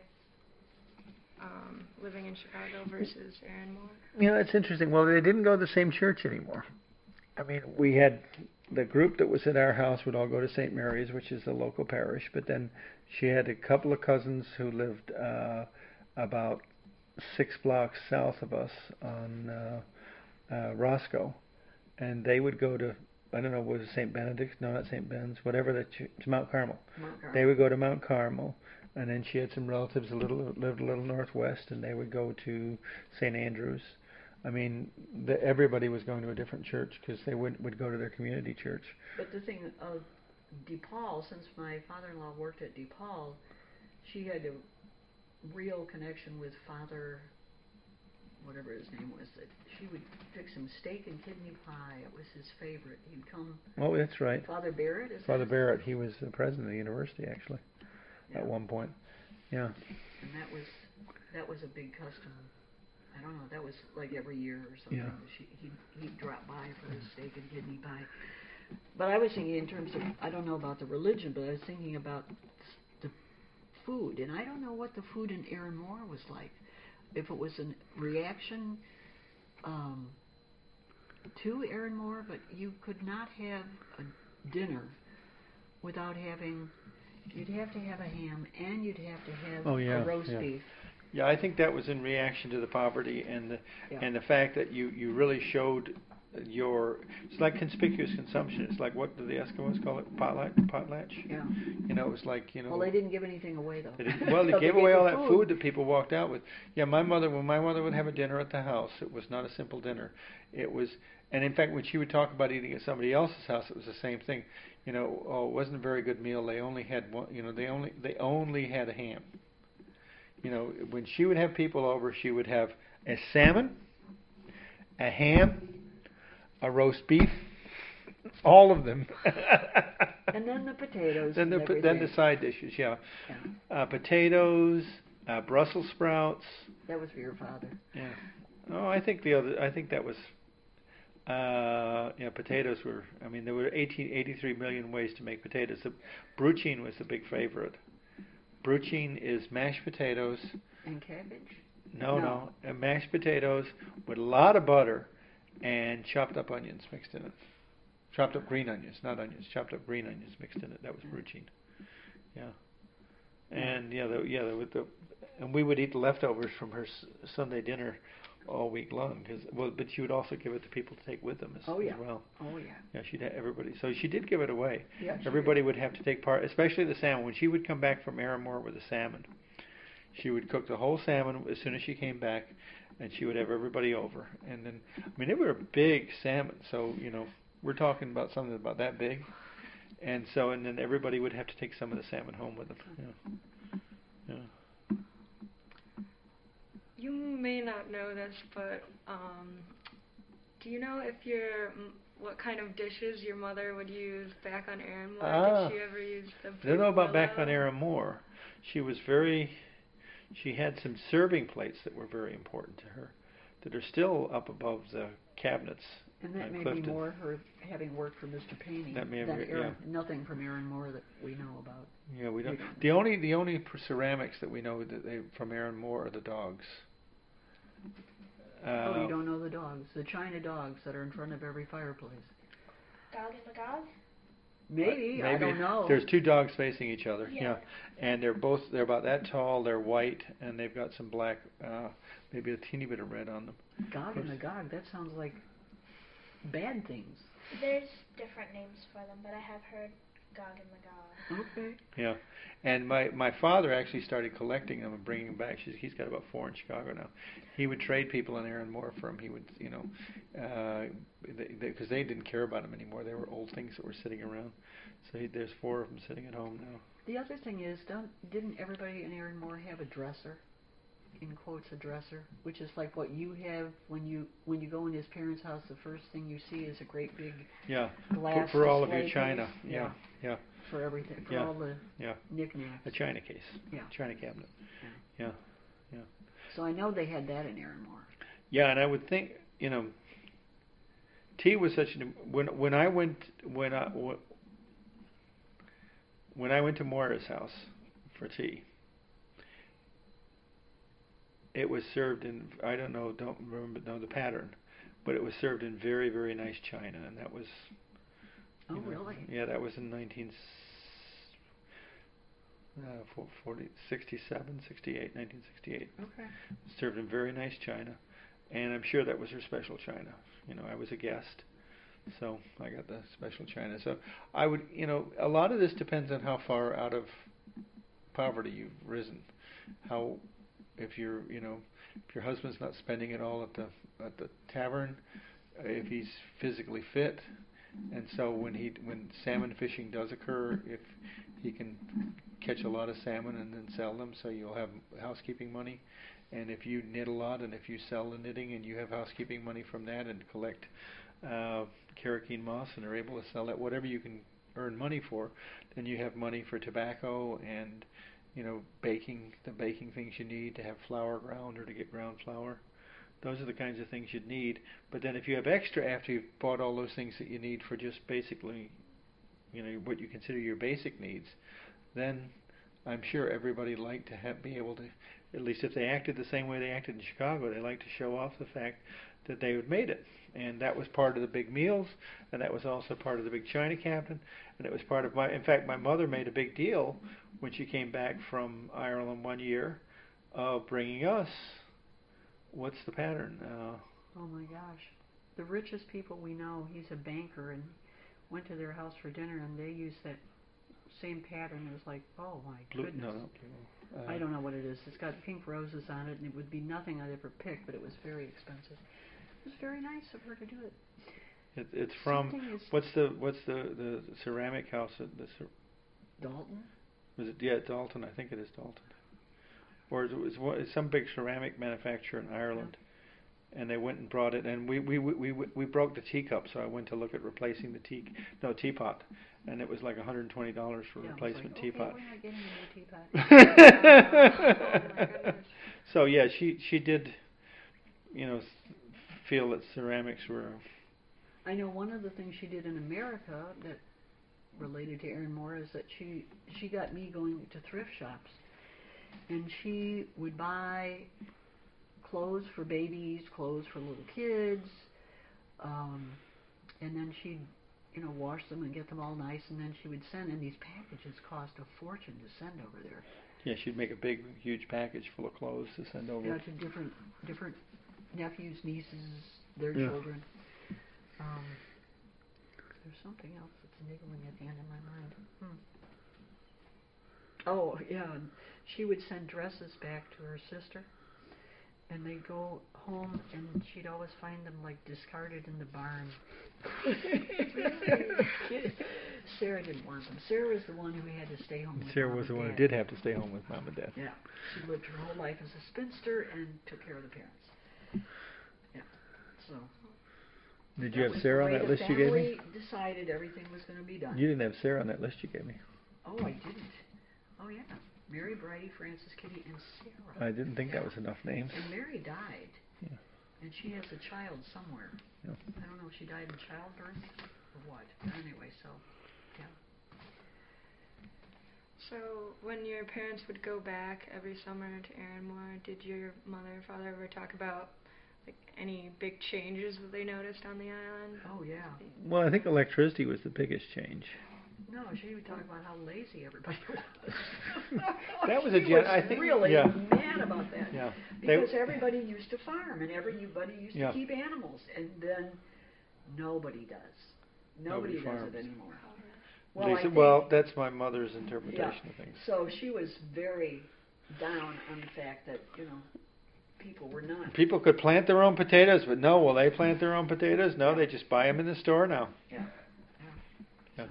living in Chicago versus Arranmore? You know, it's interesting. Well, they didn't go to the same church anymore. I mean, we had the group that was at our house would all go to St. Mary's, which is the local parish, but then she had a couple of cousins who lived about 6 blocks south of us on Roscoe, and they would go to, I don't know, was it St. Benedict? No, not St. Ben's, whatever it's Mount Carmel. They would go to Mount Carmel, and then she had some relatives lived a little northwest, and they would go to St. Andrews. I mean, everybody was going to a different church because they would go to their community church. But the thing of DePaul, since my father-in-law worked at DePaul, she had a real connection with Father, whatever his name was. That she would fix him steak and kidney pie. It was his favorite. He'd come. Oh, that's right. Father Barrett, is Father Barrett. He was the president of the university, actually, at one point. Yeah. And that was a big custom. I don't know. That was like every year or something. Yeah. He'd drop by for his steak and kidney pie. But I was thinking in terms of, I don't know about the religion, but I was thinking about the food, and I don't know what the food in Arranmore was like. If it was a reaction to Arranmore, but you could not have a dinner without having. You'd have to have a ham, and you'd have to have a roast beef. Yeah, I think that was in reaction to the poverty and the fact that you really showed your. It's like conspicuous consumption. It's like, what do the Eskimos call it? Potlatch. Yeah. You know, it was like, you know. Well, they didn't give anything away though. They gave away all that food that people walked out with. Yeah, when my mother would have a dinner at the house, it was not a simple dinner. It was, and in fact, when she would talk about eating at somebody else's house, it was the same thing. You know, oh, it wasn't a very good meal. They only had one. You know, they only had a ham. You know, when she would have people over, she would have a salmon, a ham, a roast beef, all of them. And then the potatoes. Then the side dishes, yeah. Potatoes, Brussels sprouts. That was for your father. Yeah. Oh, I think that was. Potatoes were. I mean, there were 83 million ways to make potatoes. The bruchine was the big favorite. Bruchine is mashed potatoes. And cabbage? No. Mashed potatoes with a lot of butter and chopped up onions mixed in it. Chopped up green onions, not onions. Chopped up green onions mixed in it. That was bruchine. Yeah. And and we would eat the leftovers from her Sunday dinner all week long, but she would also give it to people to take with them as well. Oh yeah. Yeah, she'd have everybody. So she did give it away. Yeah, everybody would have to take part, especially the salmon. When she would come back from Arranmore with the salmon, she would cook the whole salmon as soon as she came back, and she would have everybody over. And then, I mean, they were big salmon, so we're talking about something about that big, and then everybody would have to take some of the salmon home with them. Yeah. You may not know this, but do you know what kind of dishes your mother would use back on Arranmore? Did she ever use the? I don't know about back on Arranmore. She had some serving plates that were very important to her, that are still up above the cabinets. And that may be more her having worked for Mr. Payne than nothing from Arranmore that we know about. Yeah, we don't. The only ceramics that we know that from Arranmore are the dogs. You don't know the dogs, the China dogs that are in front of every fireplace. Gog and Magog? Maybe. I don't know. There's two dogs facing each other. Yeah. And they're about that tall. They're white, and they've got some black, maybe a teeny bit of red on them. Gog and Magog. That sounds like bad things. There's different names for them, but I have heard Gog and Magog. Okay. Yeah. And my father actually started collecting them and bringing them back. He's got about 4 in Chicago now. He would trade people in Arranmore for them. He would, because they didn't care about them anymore. They were old things that were sitting around. So there's 4 of them sitting at home now. The other thing is, didn't everybody in Arranmore have a dresser? in quotes, a dresser, which is like what you have when you go in his parents' house. The first thing you see is a great big glass for all of your display china. case. Yeah. For everything, for all the knickknacks. A china case. Yeah. China cabinet. Yeah. So I know they had that in Arranmore. Yeah, and I would think, tea was such an when I went to Moira's house for tea, it was served in, don't remember the pattern, but it was served in very, very nice china, and that was. Oh, really? Yeah, that was in 1968. Okay. Served in very nice china, and I'm sure that was her special china. I was a guest, so I got the special china. So I would, a lot of this depends on how far out of poverty you've risen. If your husband's not spending it all at the tavern, if he's physically fit, and so when salmon fishing does occur, if he can catch a lot of salmon and then sell them, so you'll have housekeeping money. And if you knit a lot, and if you sell the knitting and you have housekeeping money from that, and collect carrageen moss and are able to sell that, whatever you can earn money for, then you have money for tobacco and baking things you need to have flour ground or to get ground flour. Those are the kinds of things you'd need. But then if you have extra after you've bought all those things that you need for just basically, what you consider your basic needs, then I'm sure everybody liked to be able to, at least if they acted the same way they acted in Chicago, they liked to show off the fact that they had made it. And that was part of the big meals, and that was also part of the big china cabinet, and it was part of in fact, my mother made a big deal when she came back from Ireland one year of bringing us, what's the pattern? Oh my gosh. The richest people we know, he's a banker, and went to their house for dinner, and they used that same pattern. It was like, oh my goodness. I don't know what it is. It's got pink roses on it, and it would be nothing I'd ever pick, but it was very expensive. It was very nice of her to do it. It's from what's the ceramic house? Dalton? Was it? Yeah, Dalton. I think it is Dalton. Or it's some big ceramic manufacturer in Ireland, and they went and brought it, and we broke the teacup, so I went to look at replacing the teapot, and it was like $120 for a replacement teapot. Okay, we're not getting a new teapot. Oh my goodness. So yeah, she did, feel that ceramics were. I know one of the things she did in America that related to Arranmore is that she got me going to thrift shops, and she would buy clothes for babies, clothes for little kids, and then she'd wash them and get them all nice, and then she would send, and these packages cost a fortune to send over there. Yeah, she'd make a big, huge package full of clothes to send over. Yeah, to different nephews, nieces, their children. There's something else that's niggling at the end of my mind. Oh, yeah, she would send dresses back to her sister, and they'd go home, and she'd always find them, like, discarded in the barn. Sarah didn't want them. Sarah was the one who had to stay home with Sarah Mom was the and one who Dad. did have to stay home with Mom and Dad. Yeah, she lived her whole life as a spinster and took care of the parents. Yeah, so... Did you have Sarah on that list you gave me? The family decided everything was going to be done. You didn't have Sarah on that list you gave me. Oh, I didn't. Oh, yeah. Mary, Bridie, Frances, Kitty, and Sarah. I didn't think that was enough names. And Mary died. Yeah. And she has a child somewhere. Yeah. I don't know if she died in childbirth or what. But anyway, so, yeah. So, when your parents would go back every summer to Arranmore, did your mother or father ever talk about any big changes that they noticed on the island? Oh, yeah. Well, I think electricity was the biggest change. No, she would talk about how lazy everybody was. That was she was I think, really mad about that. Yeah. Because everybody used to farm, and everybody used to keep animals, and then nobody does. Nobody does farms it anymore. Well, that's my mother's interpretation of things. So she was very down on the fact that, people were not. People could plant their own potatoes, but no, will they plant their own potatoes? No, they just buy them in the store now. Yeah. So.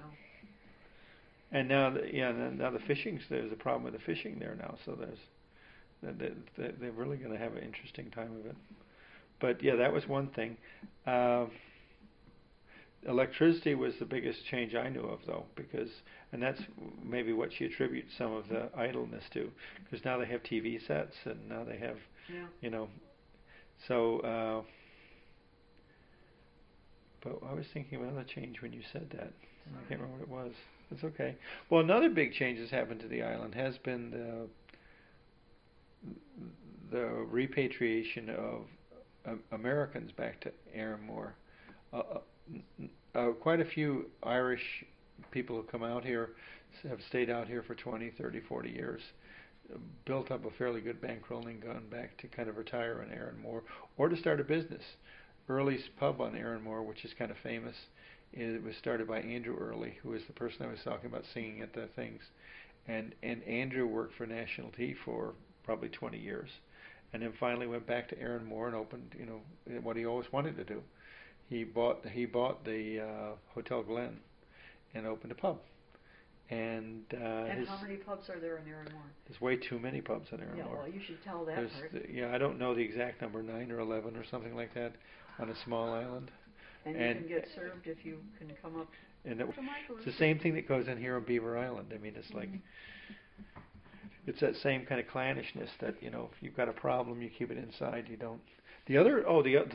And now, now the fishing, there's a problem with the fishing there now. So They're really going to have an interesting time of it. But yeah, that was one thing. Electricity was the biggest change I knew of, though, and that's maybe what she attributes some of the idleness to, because now they have TV sets and now they have, you know, so. But I was thinking of another change when you said that. I can't remember what it was. It's okay. Well, another big change that's happened to the island has been the repatriation of Americans back to Arranmore. Quite a few Irish people who come out here have stayed out here for 20, 30, 40 years, built up a fairly good bankroll and gone back to kind of retire in Arranmore or to start a business. Early's pub on Arranmore, which is kind of famous, it was started by Andrew Early, who was the person I was talking about singing at the things. And Andrew worked for National Tea for probably 20 years, and then finally went back to Arranmore and opened, what he always wanted to do. He bought the Hotel Glen and opened a pub. And how many pubs are there in Arranmore? There's way too many pubs in Arranmore. Yeah, well, you should tell that part. I don't know the exact number, 9 or 11 or something like that, on a small island. And you can get served if you can come up. And it's the same thing that goes in here on Beaver Island. I mean, it's like it's that same kind of clannishness that if you've got a problem, you keep it inside. You don't. The other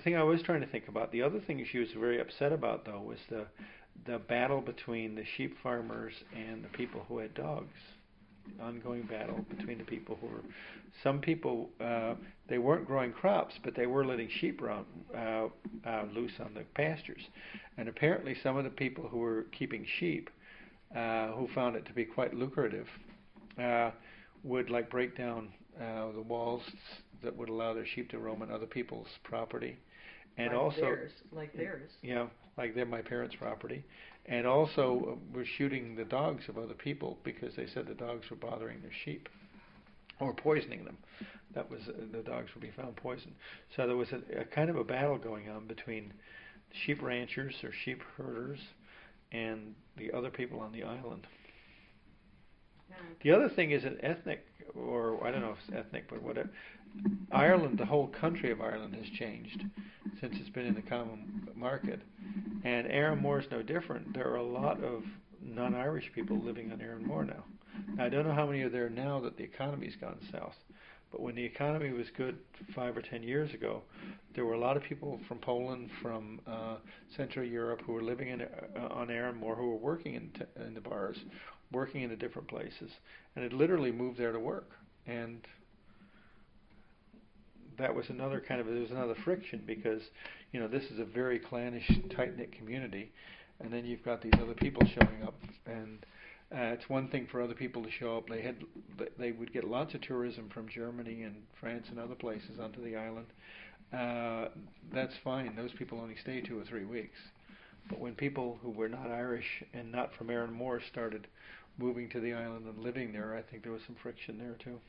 thing I was trying to think about. The other thing she was very upset about, though, was the battle between the sheep farmers and the people who had dogs. Ongoing battle between the people who were. Some people they weren't growing crops, but they were letting sheep run loose on the pastures, and apparently some of the people who were keeping sheep, who found it to be quite lucrative, would break down the walls that would allow their sheep to roam on other people's property, and like theirs. Yeah, like they're my parents' property, and also were shooting the dogs of other people because they said the dogs were bothering their sheep or poisoning them. That was the dogs would be found poisoned. So there was a kind of a battle going on between sheep ranchers or sheep herders and the other people on the island. The other thing is an ethnic, or I don't know if it's ethnic, but whatever. Ireland, the whole country of Ireland has changed since it's been in the common market. And Arranmore is no different. There are a lot of non-Irish people living on Arranmore now. I don't know how many are there now that the economy's gone south. But when the economy was good 5 or 10 years ago, there were a lot of people from Poland, from Central Europe who were living on Arranmore, who were working in the bars, working in the different places, and had literally moved there to work. And that was another there was another friction because, this is a very clannish, tight-knit community, and then you've got these other people showing up, and it's one thing for other people to show up. They would get lots of tourism from Germany and France and other places onto the island. That's fine. Those people only stay 2 or 3 weeks. But when people who were not Irish and not from Arranmore started moving to the island and living there, I think there was some friction there too.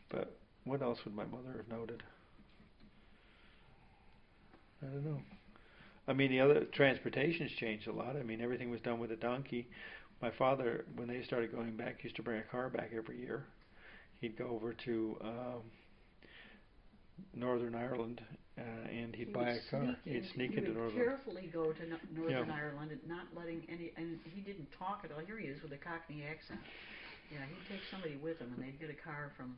But what else would my mother have noted? I don't know. I mean, the other transportation's changed a lot. I mean, everything was done with a donkey. My father, when they started going back, used to bring a car back every year. He'd go over to Northern Ireland and he'd buy a car. He'd sneak into Northern. He would carefully go to Northern Ireland and not letting any. And he didn't talk at all. Here he is with a Cockney accent. Yeah, he'd take somebody with him, and they'd get a car from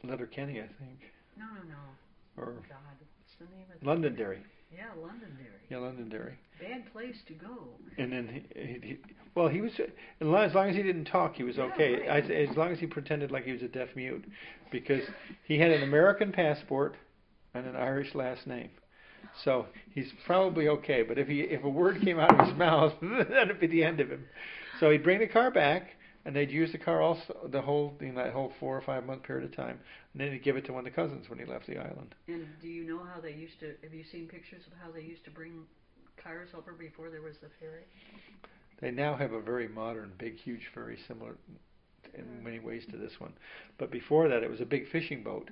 Letterkenny, I think. No. Or God, what's the name of it? Londonderry. Yeah, Londonderry. Yeah, Londonderry. Bad place to go. And then he was, as long as he didn't talk, he was okay. Right. As long as he pretended like he was a deaf mute, because he had an American passport and an Irish last name, so he's probably okay. But if a word came out of his mouth, that'd be the end of him. So he'd bring the car back, and they'd use the car also that whole 4 or 5 month period of time, and then he'd give it to one of the cousins when he left the island. And do you know how they used to? Have you seen pictures of how they used to bring cars over before there was the ferry? They now have a very modern, big, huge ferry, similar in many ways to this one. But before that, it was a big fishing boat,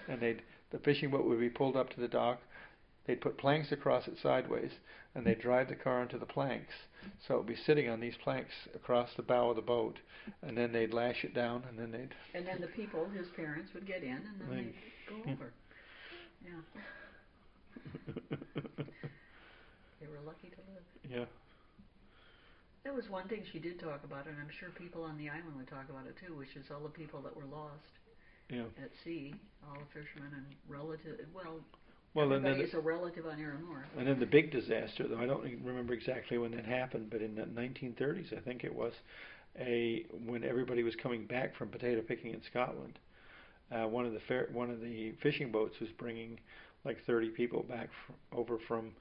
and the fishing boat would be pulled up to the dock. they'd put planks across it sideways, and they'd drive the car into the planks. So it would be sitting on these planks across the bow of the boat, and then they'd lash it down, and then they'd... And then the people, his parents, would get in, and then they'd go over. Yeah. They were lucky to live. Yeah. There was one thing she did talk about, and I'm sure people on the island would talk about it too, which is all the people that were lost at sea, all the fishermen and relatives. Well, everybody is a relative on Arranmore. And then the big disaster, though I don't remember exactly when that happened, but in the 1930s, I think it was, when everybody was coming back from potato picking in Scotland, one of the fishing boats was bringing like 30 people back over from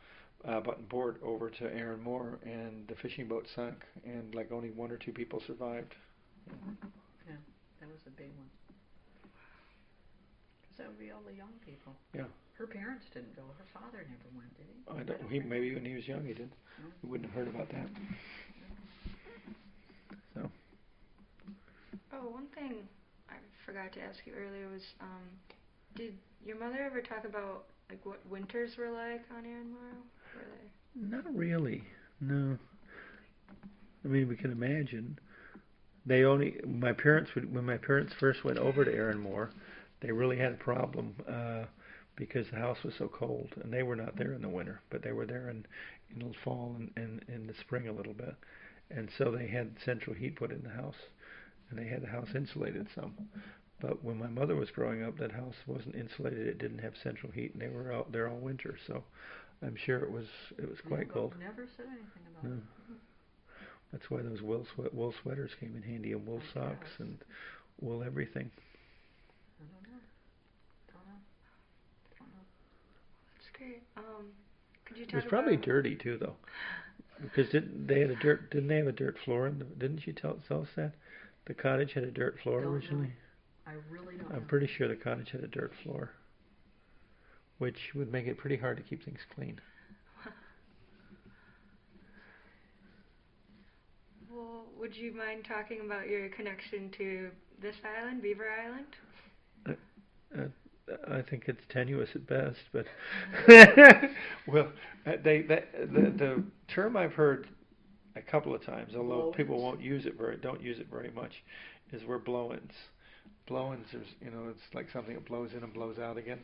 Button Port over to Arranmore, and the fishing boat sunk, and like only 1 or 2 people survived. Yeah, that was a big one. Because that would be all the young people. Yeah. Her parents didn't go. Her father never went, did he? I don't. Maybe when he was young he did. No. We wouldn't have heard about that. So. Oh, one thing I forgot to ask you earlier was, did your mother ever talk about like what winters were like on Arranmore? Not really. No. I mean, we can imagine. When my parents first went over to Arranmore, they really had a problem because the house was so cold, and they were not there in the winter, but they were there in the fall and in the spring a little bit, and so they had central heat put in the house, and they had the house insulated some. But when my mother was growing up, that house wasn't insulated. It didn't have central heat, and they were out there all winter. So I'm sure it was quite cold. Never said anything about it. That's why those wool sweaters came in handy, and wool socks and wool everything. I don't know. That's great. Could you talk It was probably about dirty too, though, because didn't they have a dirt floor? Didn't she tell us that the cottage had a dirt floor originally? I really don't know. I'm pretty sure the cottage had a dirt floor, which would make it pretty hard to keep things clean. Well, would you mind talking about your connection to this island, Beaver Island? I think it's tenuous at best, but well, the term I've heard a couple of times, although blow-ins? People don't use it very much, is we're blow-ins. Blow-ins, it's like something that blows in and blows out again.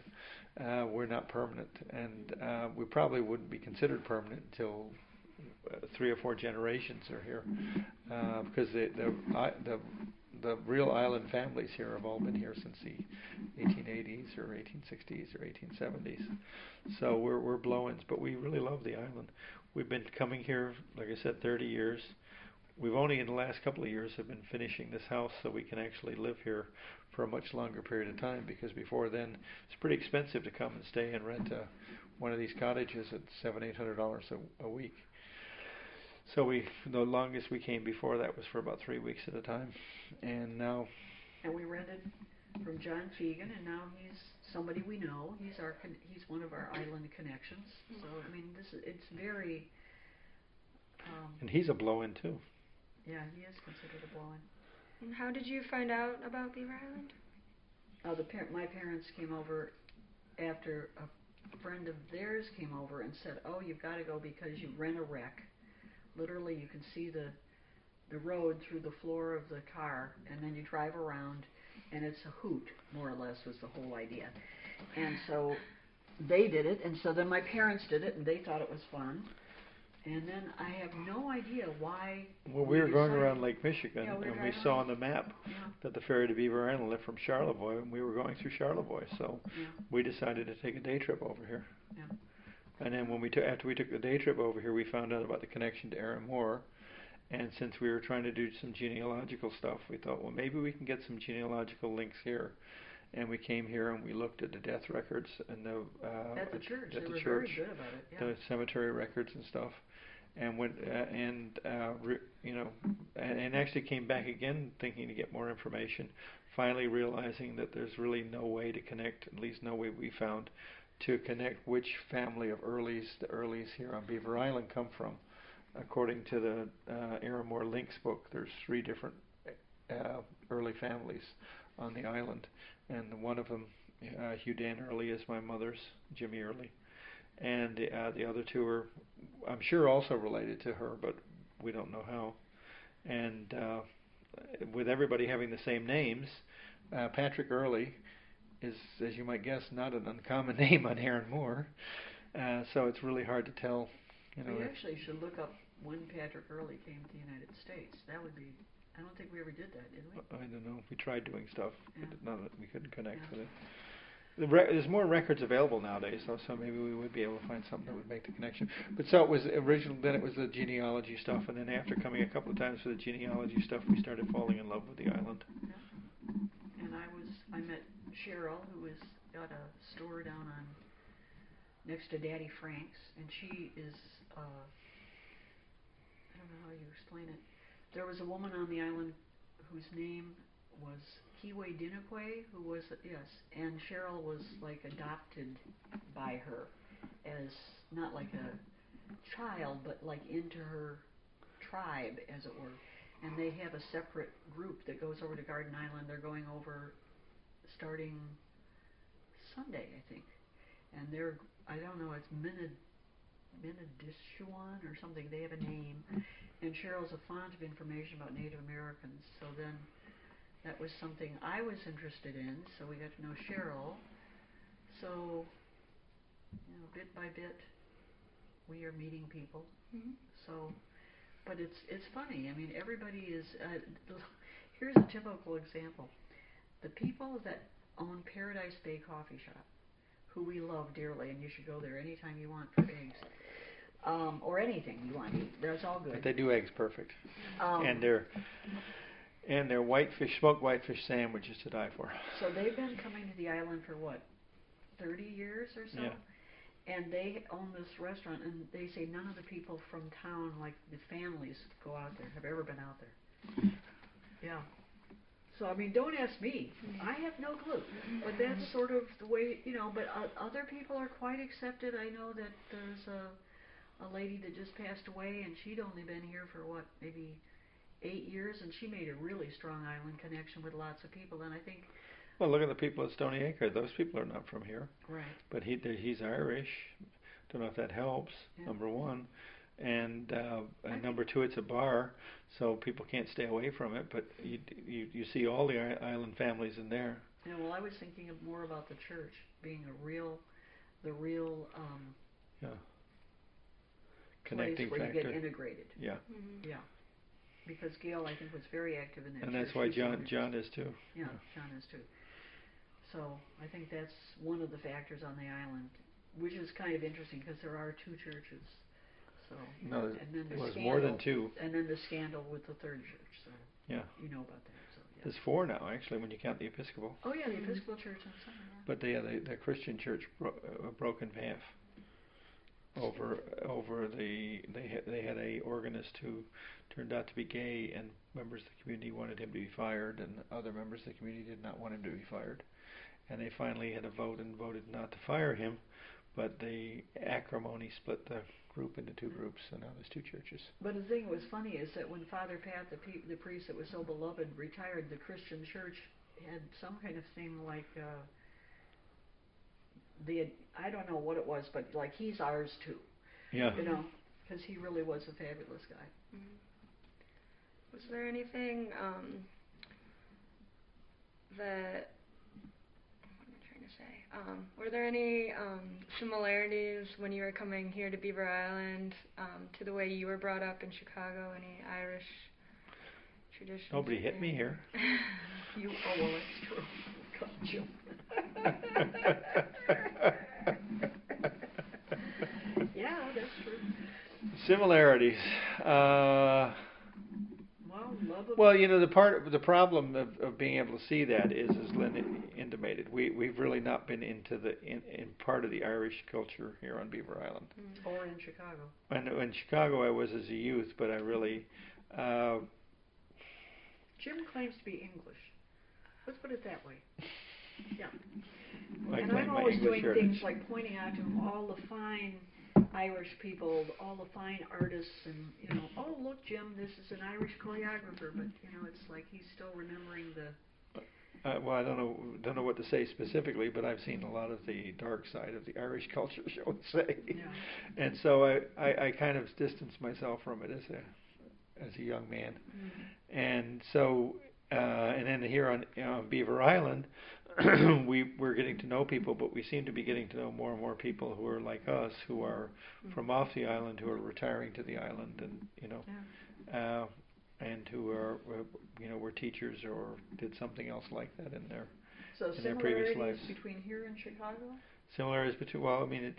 We're not permanent, and we probably wouldn't be considered permanent until 3 or 4 generations are here, because the real island families here have all been here since the 1880s or 1860s or 1870s. So we're blow-ins, but we really love the island. We've been coming here, like I said, 30 years. We've only in the last couple of years have been finishing this house so we can actually live here for a much longer period of time, because before then it's pretty expensive to come and stay and rent one of these cottages at $700-800 a week. So the longest we came before that was for about 3 weeks at a time, and now. And we rented from John Fegan, and now he's somebody we know. He's one of our island connections. So I mean, it's very. And he's a blow-in too. Yeah, he is considered a blow-in. And how did you find out about Beaver Island? My parents came over after a friend of theirs came over and said, "Oh, you've got to go because you rent a wreck. Literally, you can see the road through the floor of the car, and then you drive around, and it's a hoot, more or less, was the whole idea." And so they did it, and so then my parents did it, and they thought it was fun. And then I have no idea why. Well, we were going around Lake Michigan, and we saw on the map Yeah. that the ferry to Beaver Island left from Charlevoix, and we were going through Charlevoix, so we decided to take a day trip over here. Yeah. And then after we took the day trip over here, we found out about the connection to Arranmore, and since we were trying to do some genealogical stuff, we thought, well, maybe we can get some genealogical links here. And we came here and we looked at the death records and at the church. They were very good about it. Yeah. The cemetery records and stuff, and went and actually came back again thinking to get more information. Finally realizing that there's really no way to connect, at least no way we found, to connect which family of the Earleys here on Beaver Island come from. According to the Arranmore Links book, there's 3 different early families on the island, and one of them, Hugh Dan Early, is my mother's, Jimmy Early, and the other two are, I'm sure, also related to her, but we don't know how. And with everybody having the same names, Patrick Early is, as you might guess, not an uncommon name on Arranmore. So it's really hard to tell. We actually should look up when Patrick Early came to the United States. That would be. I don't think we ever did that, did we? I don't know. We tried doing stuff, Yeah. but none of it, we couldn't connect with it. There's more records available nowadays, though, so maybe we would be able to find something that would make the connection. But so it was original. Then it was the genealogy stuff, and then after coming a couple of times for the genealogy stuff, we started falling in love with the island. Yeah. And I met Cheryl, who got a store down on next to Daddy Frank's, and she is I don't know how you explain it. There was a woman on the island whose name was Kiwe Dinakwe, who was, yes, and Cheryl was like adopted by her as not like a child, but like into her tribe, as it were. And they have a separate group that goes over to Garden Island. They're going over starting Sunday, I think. And they're, I don't know, it's Minadishuan or something. They have a name. And Cheryl's a font of information about Native Americans. So then that was something I was interested in. So we got to know Cheryl. So, bit by bit, we are meeting people. Mm-hmm. So, but it's funny. I mean, everybody is. Here's a typical example. The people that own Paradise Bay Coffee Shop, who we love dearly, and you should go there anytime you want for eggs, or anything you want to eat. That's all good. But they do eggs perfect, and their whitefish, smoked whitefish sandwich is to die for. So they've been coming to the island for what, 30 years or so? Yeah. And they own this restaurant, and they say none of the people from town, like the families, go out there, have ever been out there. Yeah. So, I mean, don't ask me. I have no clue. But that's sort of the way, but other people are quite accepted. I know that there's a lady that just passed away, and she'd only been here for, maybe 8 years, and she made a really strong island connection with lots of people. And I think... Well, look at the people at Stony Acre. Those people are not from here. Right. But he's Irish. Don't know if that helps, number one. And number two, it's a bar, so people can't stay away from it. But you see all the island families in there. Yeah, well, I was thinking more about the church being the real connecting place where factor. you get integrated. Yeah. Mm-hmm. Yeah. Because Gail, I think, was very active in that and church. that's why John is too. Yeah, John is too. So I think that's one of the factors on the island, which is kind of interesting because there are two churches. So no, and then it was scandal, more than two. And then the scandal with the third church. So yeah, you know about that. So yeah. There's four now, actually, when you count the Episcopal. Oh yeah, the Episcopal Church on Sunday. Yeah. But the Christian church broke in half. Over they had a organist who turned out to be gay, and members of the community wanted him to be fired, and other members of the community did not want him to be fired. And they finally had a vote and voted not to fire him, but the acrimony split the group into two groups, so now there's two churches. But the thing that was funny is that when Father Pat, the priest that was so beloved, retired, the Christian church had some kind of thing like I don't know what it was, but like he's ours too. Yeah. Because he really was a fabulous guy. Mm-hmm. Was there anything that, what am I trying to say? Were there any similarities when you were coming here to Beaver Island to the way you were brought up in Chicago? Any Irish traditions? Nobody hit me here. Oh, well, that's true. God, Jim. Yeah, that's true. Similarities. Well, the problem of being able to see that is, as Lynn intimated, we've really not been into in part of the Irish culture here on Beaver Island. Or in Chicago. And in Chicago I was as a youth, but I really... Jim claims to be English. Let's put it that way. Yeah. And I'm always doing things like pointing out to him all the fine Irish people, all the fine artists, and look, Jim, this is an Irish choreographer, but it's like he's still remembering well, I don't know what to say specifically, but I've seen a lot of the dark side of the Irish culture, shall we say, and so I kind of distanced myself from it as a young man, and so and then here on Beaver Island, we're getting to know people, but we seem to be getting to know more and more people who are like us, who are from off the island, who are retiring to the island, and and who are were teachers or did something else like that in their previous lives. Similarities between here and Chicago? Similarities between, well, I mean,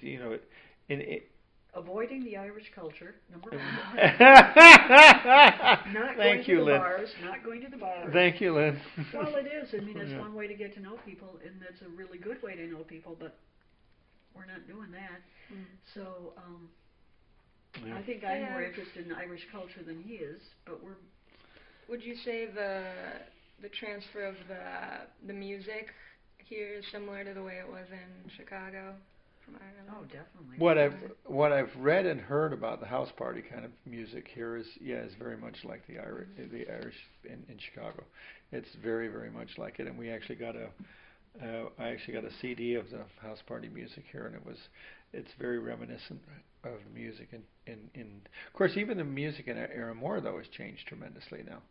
avoiding the Irish culture, number one. Not Thank going you, to the Lynn. bars. Not going to the bars. Thank you, Lynn. Well, it is. I mean, it's Yeah. one way to get to know people, and that's a really good way to know people, but we're not doing that. So, I think I'm more interested in Irish culture than he is, but we're... Would you say the transfer of the music here is similar to the way it was in Chicago from Ireland? Oh, definitely. What I've read and heard about the house party kind of music here is very much like the Irish in Chicago. It's very, very much like it, and I actually got a CD of the house party music here, and it's very reminiscent of the music in of course, even the music in Arranmore though has changed tremendously now.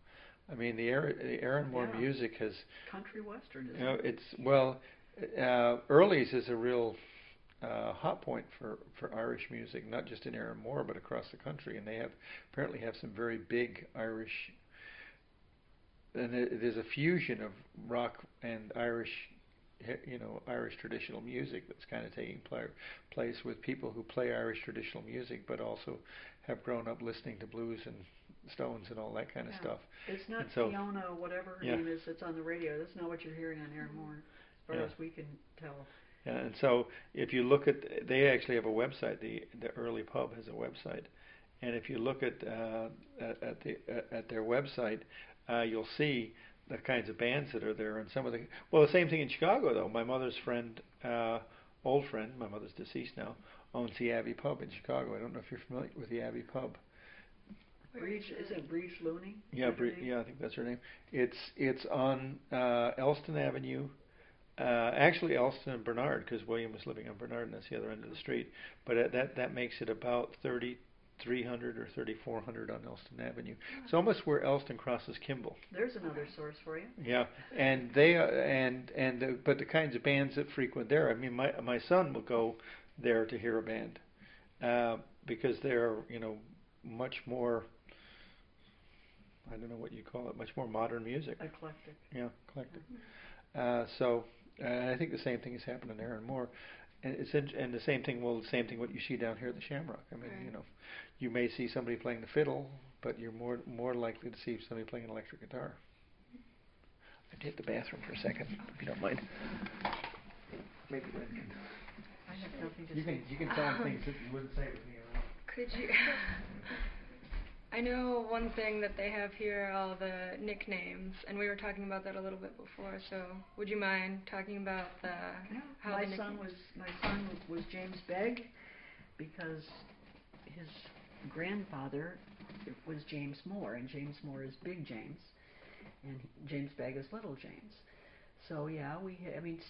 I mean, the Arranmore music has country western. Isn't Early's is a real hot point for Irish music, not just in Arranmore but across the country, and they apparently have some very big Irish. And there's a fusion of rock and Irish traditional music that's kind of taking place with people who play Irish traditional music, but also have grown up listening to blues and Stones and all that kind of stuff. It's not Fiona, whatever her name is, that's on the radio. That's not what you're hearing on Arranmore, as far as we can tell. Yeah, and so if you look at, they actually have a website. The Early Pub has a website, and if you look at their website, you'll see the kinds of bands that are there, and some of the same thing in Chicago though. My mother's friend, old friend, my mother's deceased now, owns the Abbey Pub in Chicago. I don't know if you're familiar with the Abbey Pub. Is it Breach Looney? Yeah, I think that's her name. It's on Elston Avenue. Actually, Elston and Bernard, because William was living on Bernard, and that's the other end of the street. But that makes it about 3,300 or 3,400 on Elston Avenue. It's almost where Elston crosses Kimball. There's another source for you. Yeah, and but the kinds of bands that frequent there. I mean, my son will go there to hear a band because they're much more. I don't know what you call it. Much more modern music. Eclectic. Yeah, eclectic. So I think the same thing is happening there and more. And the same thing what you see down here at the Shamrock. I mean, you may see somebody playing the fiddle, but you're more likely to see somebody playing an electric guitar. I have to hit the bathroom for a second, if you don't mind. Maybe Lynn can. I have nothing to say. You can tell them things that you wouldn't say with me. Could you? I know one thing that they have here are all the nicknames, and we were talking about that a little bit before. So, would you mind talking about how my the son was James Begg because his grandfather was James Moore, and James Moore is Big James, and James Begg is Little James. So yeah,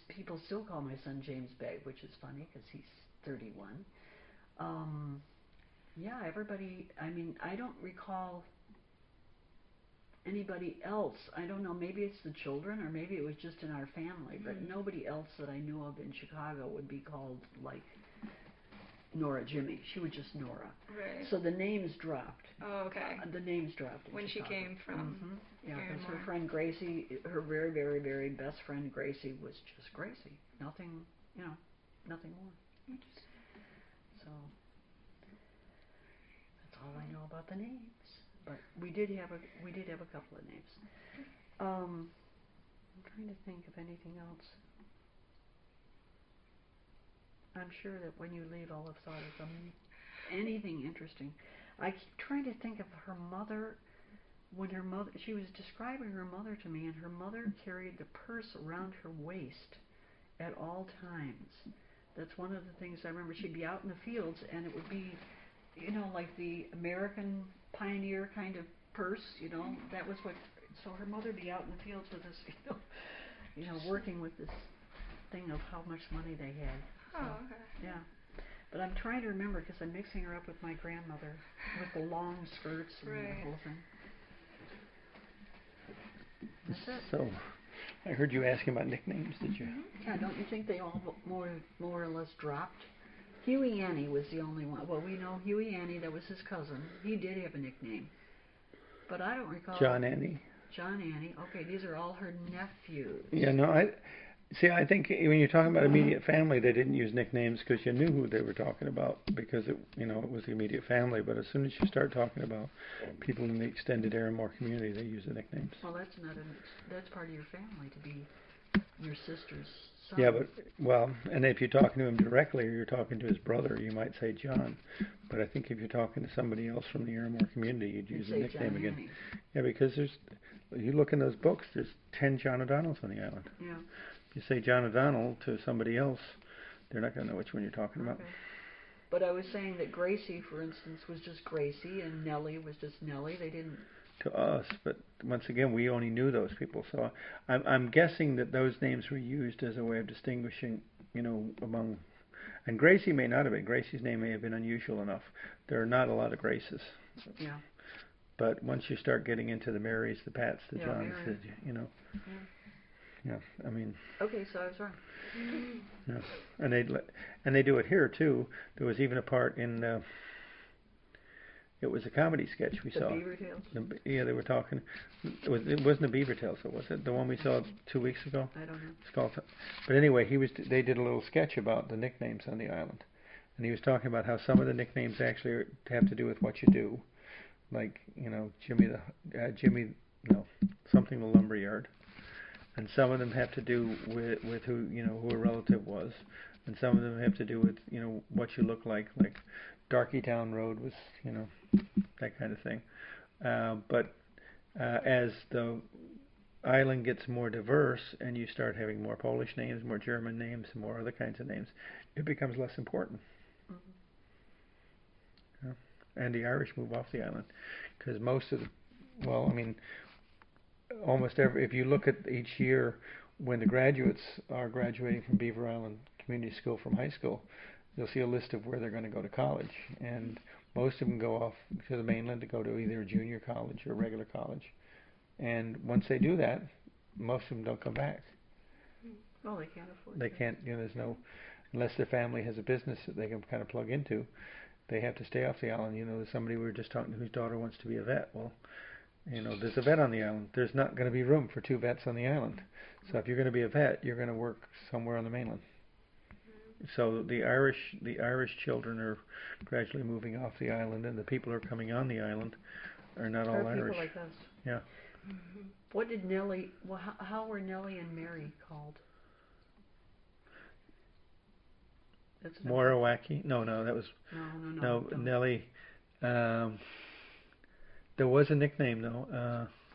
people still call my son James Begg, which is funny because he's 31. Yeah, everybody, I don't recall anybody else. I don't know, maybe it's the children or maybe it was just in our family, but nobody else that I knew of in Chicago would be called like Nora Jimmy. She was just Nora. Right. So the names dropped. Oh, okay. The names dropped in when Chicago. she came from. Yeah, because her friend Gracie, her very, very, very best friend Gracie was just Gracie. Nothing, nothing more. So that's all I know about the names. But we did have a couple of names. I'm trying to think of anything else. I'm sure that when you leave, I'll have thought of anything interesting. I keep trying to think of her mother. When she was describing her mother to me, and her mother carried the purse around her waist at all times. That's one of the things I remember. She'd be out in the fields, and it would be, like the American pioneer kind of purse, That was what. So her mother would be out in the fields with this, working with this thing of how much money they had. So, Oh, okay. yeah. But I'm trying to remember because I'm mixing her up with my grandmother with the long skirts and the Right. whole thing. That's it. So, I heard you asking about nicknames, did you? Yeah, don't you think they all more or less dropped? Huey Annie was the only one. Well, we know Huey Annie, that was his cousin. He did have a nickname. But I don't recall. John Annie. John Annie. Okay, these are all her nephews. Yeah, no, I think when you're talking about immediate family, they didn't use nicknames because you knew who they were talking about because it was the immediate family. But as soon as you start talking about people in the extended Arranmore community, they use the nicknames. Well, that's part of your family to be your sister's son. Yeah, and if you're talking to him directly or you're talking to his brother, you might say John. But I think if you're talking to somebody else from the Arranmore community, you'd use the nickname John again. Annie. Yeah, because you look in those books, there's 10 John O'Donnells on the island. Yeah. If you say John O'Donnell to somebody else, they're not going to know which one you're talking about. Okay. But I was saying that Gracie, for instance, was just Gracie, and Nellie was just Nellie. They didn't. To us, but once again, we only knew those people. So I'm guessing that those names were used as a way of distinguishing, among. And Gracie may not have been. Gracie's name may have been unusual enough. There are not a lot of Graces. Yeah. But once you start getting into the Marys, the Pats, the Johns, Mary. Yeah, I mean. Okay, so I was wrong. Yeah, and they do it here too. There was even a part in. It was a comedy sketch we saw. The Beaver Tales? They were talking. It wasn't the Beaver Tales, though, was it? The one we saw 2 weeks ago? I don't know. It's called. But anyway, they did a little sketch about the nicknames on the island. And he was talking about how some of the nicknames actually have to do with what you do. Like, something the lumberyard. And some of them have to do with who a relative was. And some of them have to do with, what you look like Darkytown Road was, that kind of thing. But as the island gets more diverse and you start having more Polish names, more German names, more other kinds of names, it becomes less important. Mm-hmm. And the Irish move off the island because almost if you look at each year when the graduates are graduating from Beaver Island Community School from high school, you'll see a list of where they're going to go to college, and most of them go off to the mainland to go to either a junior college or a regular college. And once they do that, most of them don't come back. Well, they can't afford. They can't. There's no, unless their family has a business that they can kind of plug into. They have to stay off the island. There's somebody we were just talking to whose daughter wants to be a vet. Well, there's a vet on the island. There's not going to be room for 2 vets on the island. So if you're going to be a vet, you're going to work somewhere on the mainland. So the Irish children are gradually moving off the island, and the people who are coming on the island are not all Irish. People like us. Yeah. Mm-hmm. What did Nellie? Well, how were Nellie and Mary called? That's Morawaki? No, that was no. Nellie. There was a nickname though.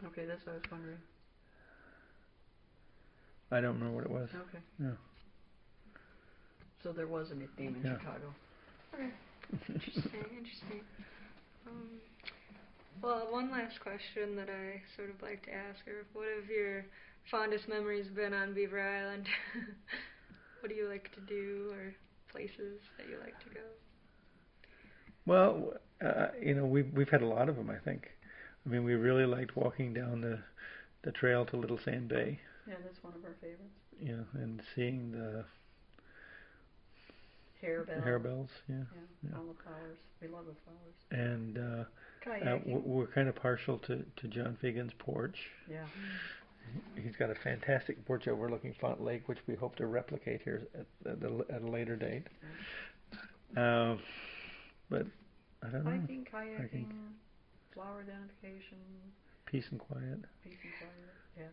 Okay, that's what I was wondering. I don't remember what it was. Okay. Yeah. So there was a nickname in Chicago. Okay. Interesting. Well, one last question that I sort of like to ask her: what have your fondest memories been on Beaver Island? What do you like to do, or places that you like to go? Well, we've had a lot of them. I think. I mean, we really liked walking down the trail to Little Sand Bay. Yeah, that's one of our favorites. Yeah, and seeing the harebells. Yeah. All the flowers. We love the flowers. And kayaking. we're kind of partial to John Fagan's porch. Yeah. He's got a fantastic porch overlooking Font Lake, which we hope to replicate here at a later date. But I don't know. Hiking, kayaking, flower identification. Peace and quiet. Yeah.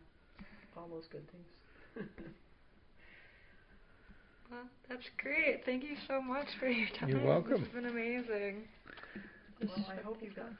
All those good things. Well, that's great. Thank you so much for your time. You're welcome. This has been amazing. Well, I hope you got